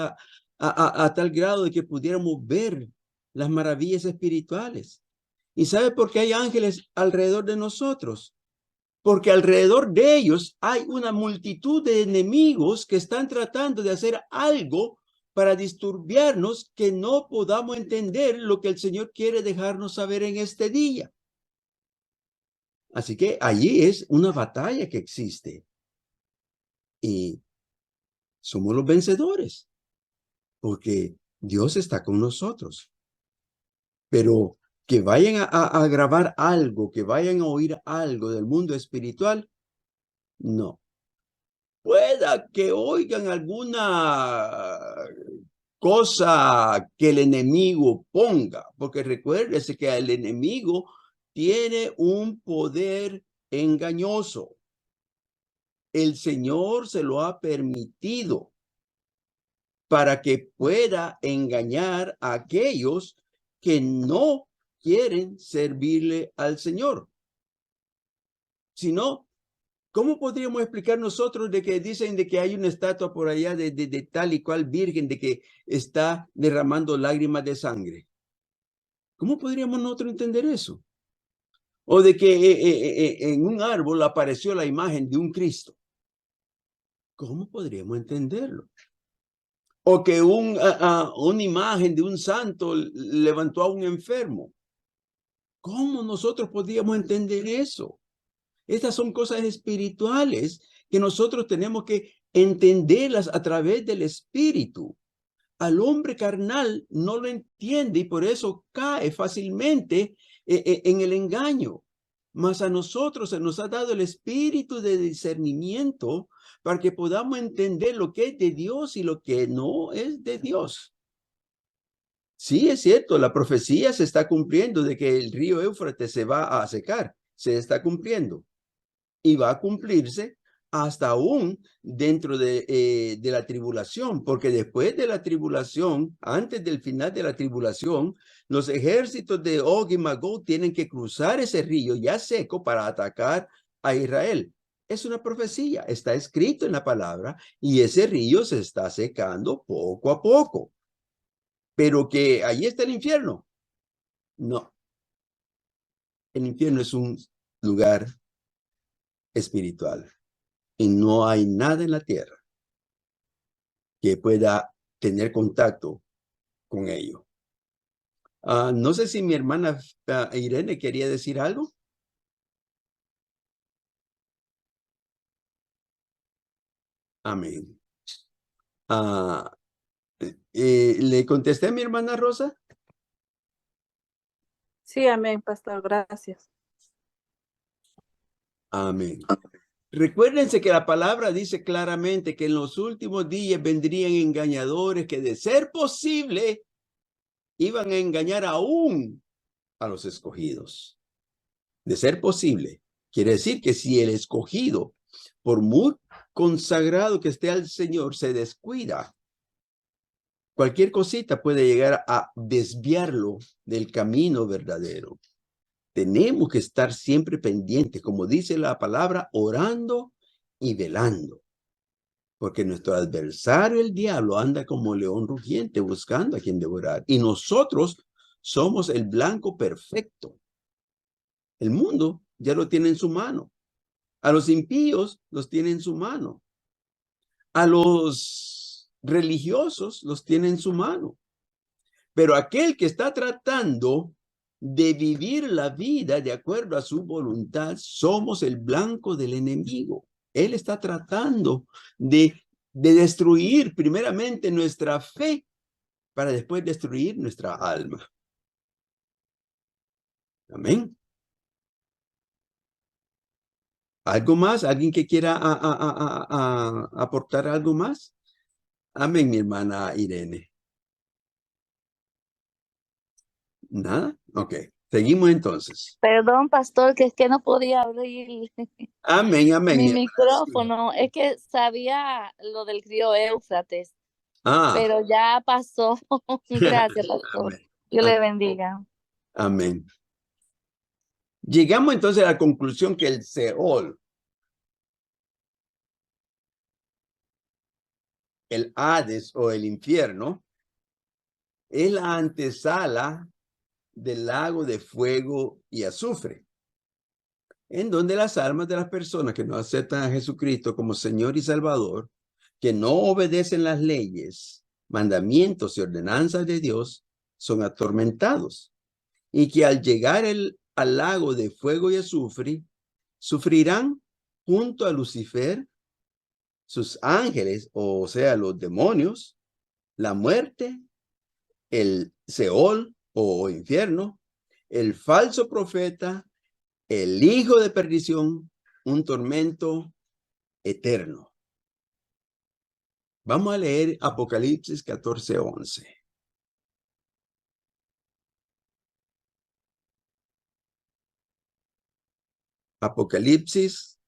a tal grado de que pudiéramos ver las maravillas espirituales. ¿Y sabe por qué hay ángeles alrededor de nosotros? Porque alrededor de ellos hay una multitud de enemigos que están tratando de hacer algo para disturbiarnos, que no podamos entender lo que el Señor quiere dejarnos saber en este día. Así que allí es una batalla que existe. Y somos los vencedores, porque Dios está con nosotros. Pero que vayan a grabar algo, que vayan a oír algo del mundo espiritual, no. Pueda que oigan alguna cosa que el enemigo ponga, porque recuérdese que el enemigo tiene un poder engañoso. El Señor se lo ha permitido para que pueda engañar a aquellos que no quieren servirle al Señor. Si no, ¿cómo podríamos explicar nosotros de que dicen de que hay una estatua por allá de tal y cual virgen de que está derramando lágrimas de sangre? ¿Cómo podríamos nosotros entender eso? O de que en un árbol apareció la imagen de un Cristo. ¿Cómo podríamos entenderlo? O que una imagen de un santo levantó a un enfermo. ¿Cómo nosotros podríamos entender eso? Estas son cosas espirituales que nosotros tenemos que entenderlas a través del Espíritu. Al hombre carnal no lo entiende y por eso cae fácilmente en el engaño. Mas a nosotros se nos ha dado el espíritu de discernimiento para que podamos entender lo que es de Dios y lo que no es de Dios. Sí, es cierto, la profecía se está cumpliendo de que el río Éufrates se va a secar. Se está cumpliendo. Y va a cumplirse hasta aún dentro de la tribulación, porque después de la tribulación, antes del final de la tribulación, los ejércitos de Og y Magog tienen que cruzar ese río ya seco para atacar a Israel. Es una profecía, está escrito en la palabra, y ese río se está secando poco a poco. Pero que allí está el infierno. No. El infierno es un lugar espiritual. Y no hay nada en la tierra que pueda tener contacto con ello. No sé si mi hermana Irene quería decir algo. Amén. ¿Le contesté a mi hermana Rosa? Sí, amén, pastor, gracias. Amén. Recuérdense que la palabra dice claramente que en los últimos días vendrían engañadores que, de ser posible, iban a engañar aún a los escogidos. De ser posible. Quiere decir que si el escogido, por muy consagrado que esté al Señor, se descuida, cualquier cosita puede llegar a desviarlo del camino verdadero. Tenemos que estar siempre pendientes, como dice la palabra, orando y velando. Porque nuestro adversario, el diablo, anda como león rugiente buscando a quien devorar. Y nosotros somos el blanco perfecto. El mundo ya lo tiene en su mano. A los impíos los tiene en su mano. A los religiosos los tiene en su mano. Pero aquel que está tratando de vivir la vida de acuerdo a su voluntad, somos el blanco del enemigo. Él está tratando de destruir primeramente nuestra fe para después destruir nuestra alma. Amén. ¿Algo más? ¿Alguien que quiera aportar algo más? Amén, mi hermana Irene. ¿Nada? Ok. Seguimos entonces. Perdón, pastor, que es que no podía abrir Amén, amén. mi mi hermana, sí. micrófono. Es que sabía lo del río Éufrates, Ah, pero ya pasó. Gracias, pastor. amén. Dios le bendiga. Amén. Llegamos entonces a la conclusión que el Seol, el Hades o el infierno, es la antesala del lago de fuego y azufre, en donde las almas de las personas que no aceptan a Jesucristo como Señor y Salvador, que no obedecen las leyes, mandamientos y ordenanzas de Dios, son atormentados, y que al llegar al lago de fuego y azufre, sufrirán junto a Lucifer, sus ángeles, o sea, los demonios, la muerte, el Seol o infierno, el falso profeta, el hijo de perdición, un tormento eterno. Vamos a leer Apocalipsis 14:11. Apocalipsis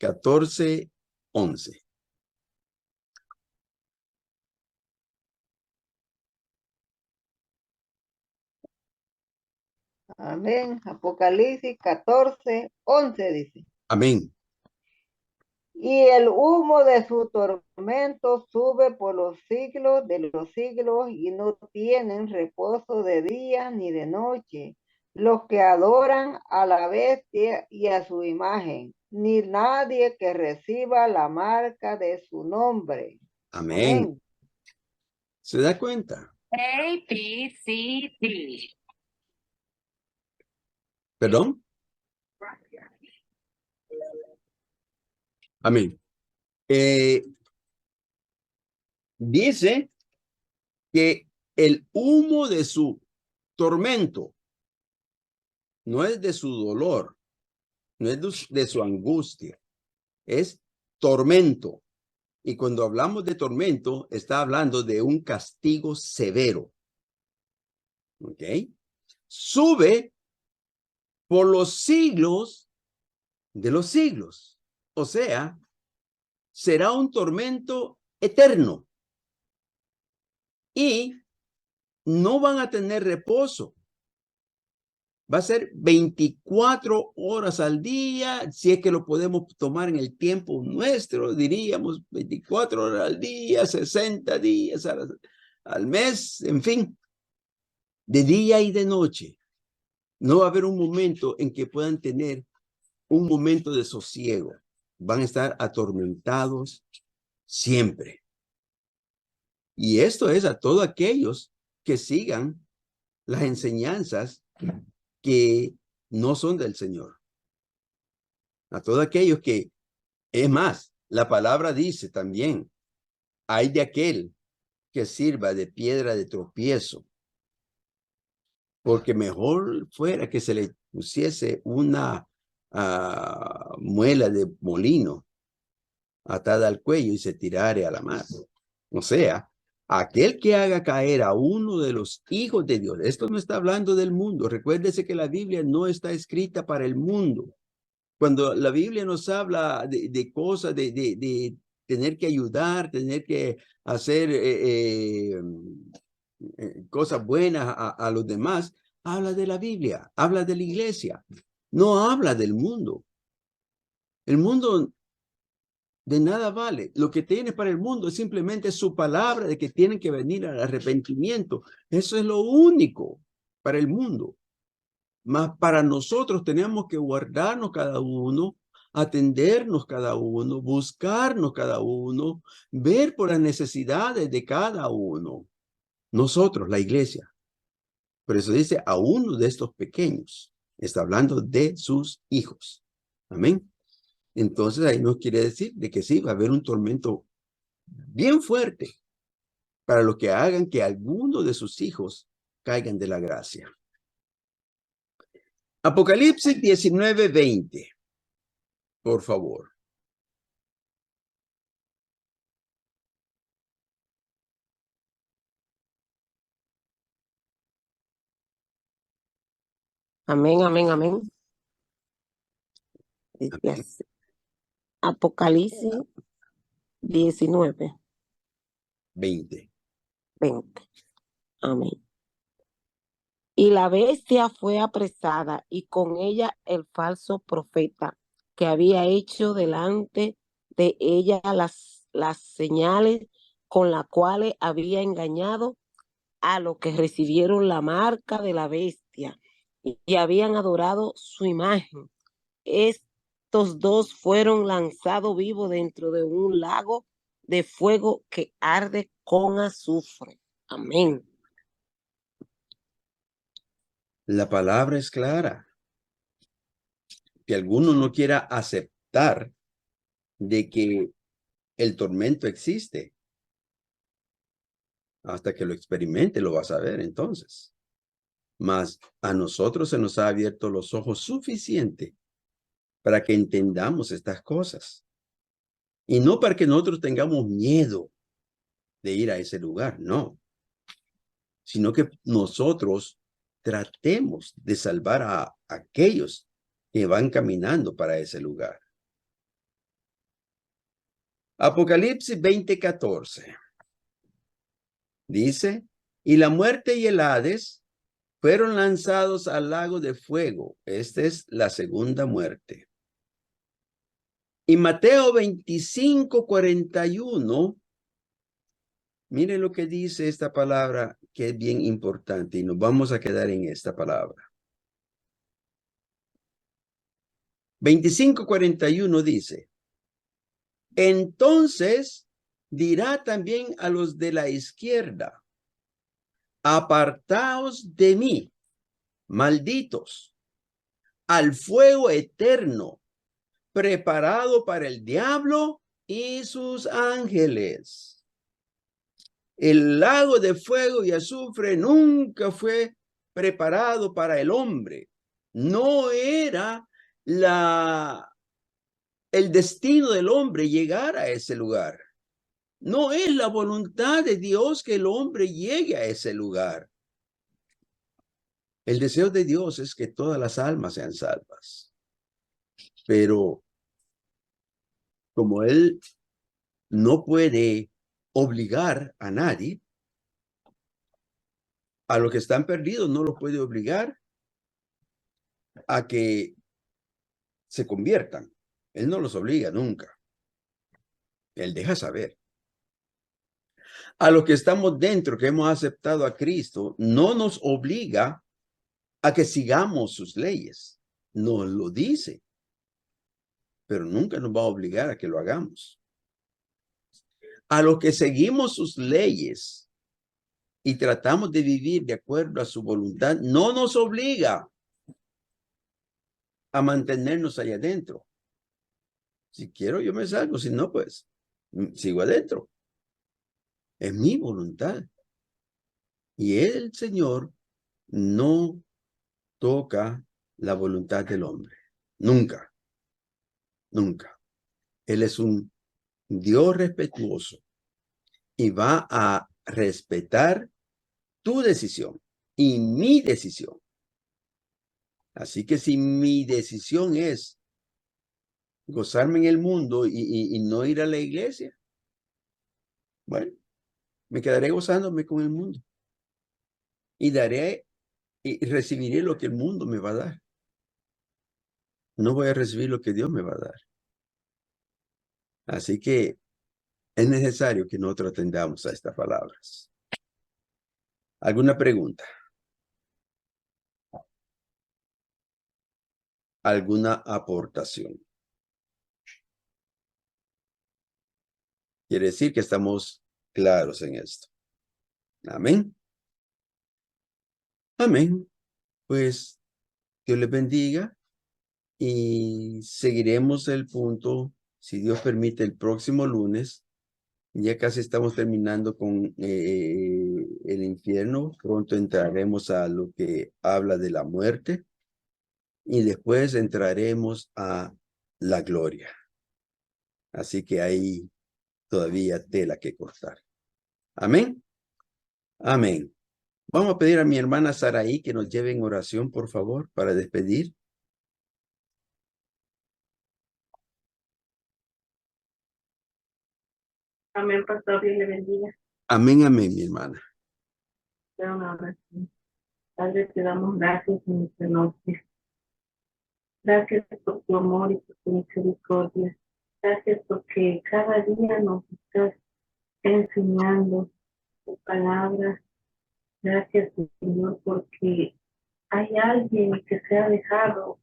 14:11. Amén. Apocalipsis 14:11 dice. Amén. Y el humo de su tormento sube por los siglos de los siglos y no tienen reposo de día ni de noche los que adoran a la bestia y a su imagen, ni nadie que reciba la marca de su nombre. Amén. Amén. ¿Se da cuenta? A, B, C, D. ¿Perdón? Amén. Dice que el humo de su tormento no es de su dolor, no es de su angustia, es tormento. Y cuando hablamos de tormento, está hablando de un castigo severo. ¿Ok? Sube por los siglos de los siglos. O sea, será un tormento eterno. Y no van a tener reposo. Va a ser 24 horas al día, si es que lo podemos tomar en el tiempo nuestro, diríamos 24 horas al día, 60 días al mes, en fin, de día y de noche. No va a haber un momento en que puedan tener un momento de sosiego. Van a estar atormentados siempre. Y esto es a todos aquellos que sigan las enseñanzas que no son del Señor. A todos aquellos que, es más, la palabra dice también, hay de aquel que sirva de piedra de tropiezo, porque mejor fuera que se le pusiese una muela de molino atada al cuello y se tirare a la mar. O sea, aquel que haga caer a uno de los hijos de Dios. Esto no está hablando del mundo. Recuérdese que la Biblia no está escrita para el mundo. Cuando la Biblia nos habla de cosas, de tener que ayudar, tener que hacer cosas buenas a los demás, habla de la Biblia, habla de la iglesia. No habla del mundo. El mundo de nada vale. Lo que tiene para el mundo es simplemente su palabra de que tienen que venir al arrepentimiento. Eso es lo único para el mundo. Mas para nosotros tenemos que guardarnos cada uno, atendernos cada uno, buscarnos cada uno, ver por las necesidades de cada uno. Nosotros, la iglesia. Por eso dice a uno de estos pequeños. Está hablando de sus hijos. Amén. Entonces ahí nos quiere decir de que sí, va a haber un tormento bien fuerte para los que hagan que alguno de sus hijos caigan de la gracia. Apocalipsis 19:20. Por favor. Amén, amén, amén. Dice así. Apocalipsis 19, 20. 20. Amén. Y la bestia fue apresada y con ella el falso profeta que había hecho delante de ella las señales con las cuales había engañado a los que recibieron la marca de la bestia y habían adorado su imagen. Estos dos fueron lanzados vivos dentro de un lago de fuego que arde con azufre. Amén. La palabra es clara. Que alguno no quiera aceptar de que el tormento existe. Hasta que lo experimente lo vas a ver entonces. Mas a nosotros se nos ha abierto los ojos suficiente para que entendamos estas cosas. Y no para que nosotros tengamos miedo de ir a ese lugar, no. Sino que nosotros tratemos de salvar a aquellos que van caminando para ese lugar. Apocalipsis 20:14. Dice, y la muerte y el Hades fueron lanzados al lago de fuego. Esta es la segunda muerte. Y Mateo 25:41, miren lo que dice esta palabra que es bien importante y nos vamos a quedar en esta palabra. 25:41 dice, entonces dirá también a los de la izquierda, apartaos de mí, malditos, al fuego eterno, preparado para el diablo y sus ángeles. El lago de fuego y azufre nunca fue preparado para el hombre. No era el destino del hombre llegar a ese lugar. No es la voluntad de Dios que el hombre llegue a ese lugar. El deseo de Dios es que todas las almas sean salvas. Pero como Él no puede obligar a nadie, a los que están perdidos no los puede obligar a que se conviertan. Él no los obliga nunca. Él deja saber. A los que estamos dentro, que hemos aceptado a Cristo, no nos obliga a que sigamos sus leyes. Nos lo dice. Pero nunca nos va a obligar a que lo hagamos. A los que seguimos sus leyes y tratamos de vivir de acuerdo a su voluntad, no nos obliga a mantenernos allá adentro. Si quiero, yo me salgo. Si no, pues sigo adentro. Es mi voluntad. Y el Señor no toca la voluntad del hombre. Nunca. Nunca. Él es un Dios respetuoso y va a respetar tu decisión y mi decisión. Así que si mi decisión es gozarme en el mundo y no ir a la iglesia, bueno, me quedaré gozándome con el mundo. Y daré y recibiré lo que el mundo me va a dar. No voy a recibir lo que Dios me va a dar. Así que es necesario que nosotros atendamos a estas palabras. ¿Alguna pregunta? alguna aportación? Quiere decir que estamos claros en esto. Amén. Amén. Pues Dios les bendiga y seguiremos el punto, si Dios permite, el próximo lunes. Ya casi estamos terminando con el infierno. Pronto entraremos a lo que habla de la muerte y después entraremos a la gloria. Así que hay todavía tela que cortar. Amén. Amén. Vamos a pedir a mi hermana Saraí que nos lleve en oración, por favor, para despedir. Amén, pastor, Dios le bendiga. Amén, amén, mi hermana. Sea una oración. Padre, te damos gracias en esta noche. Gracias por tu amor y por tu misericordia. Gracias porque cada día nos estás enseñando tu palabra. Gracias, Señor, porque hay alguien que se ha dejado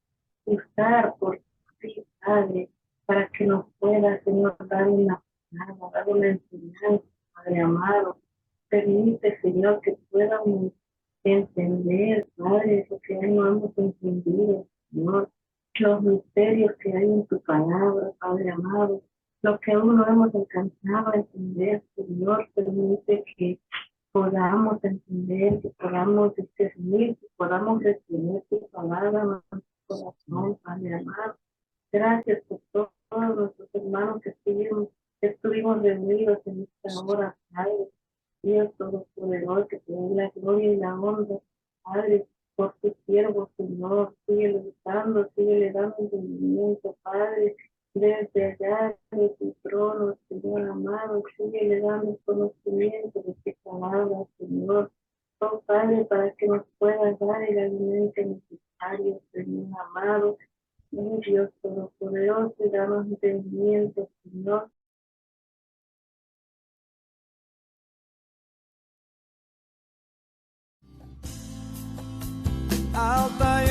usar por ti, Padre, para que nos pueda, Señor, dar una palabra, dar una enseñanza, Padre amado. Permite, Señor, que podamos entender, Padre, lo que no hemos entendido, Señor, los misterios que hay en tu palabra, Padre amado, lo que aún no hemos alcanzado a entender, Señor, permite que podamos entender, que podamos discernir, que podamos retener tu palabra en nuestro corazón, Padre amado. Gracias por todos nuestros hermanos que estuvimos reunidos en esta hora, Padre. Dios Todopoderoso, que te dé la gloria y la honra, Padre, por tu siervo, Señor. Sigue dando entendimiento, Padre, desde allá de tu trono, Señor amado. Sigue dando conocimiento de tu palabra, Señor. Oh, Padre, para que nos puedas dar el alimento necesario, Señor amado. Oh, Dios Todopoderoso, danos entendimiento, Señor. I'll buy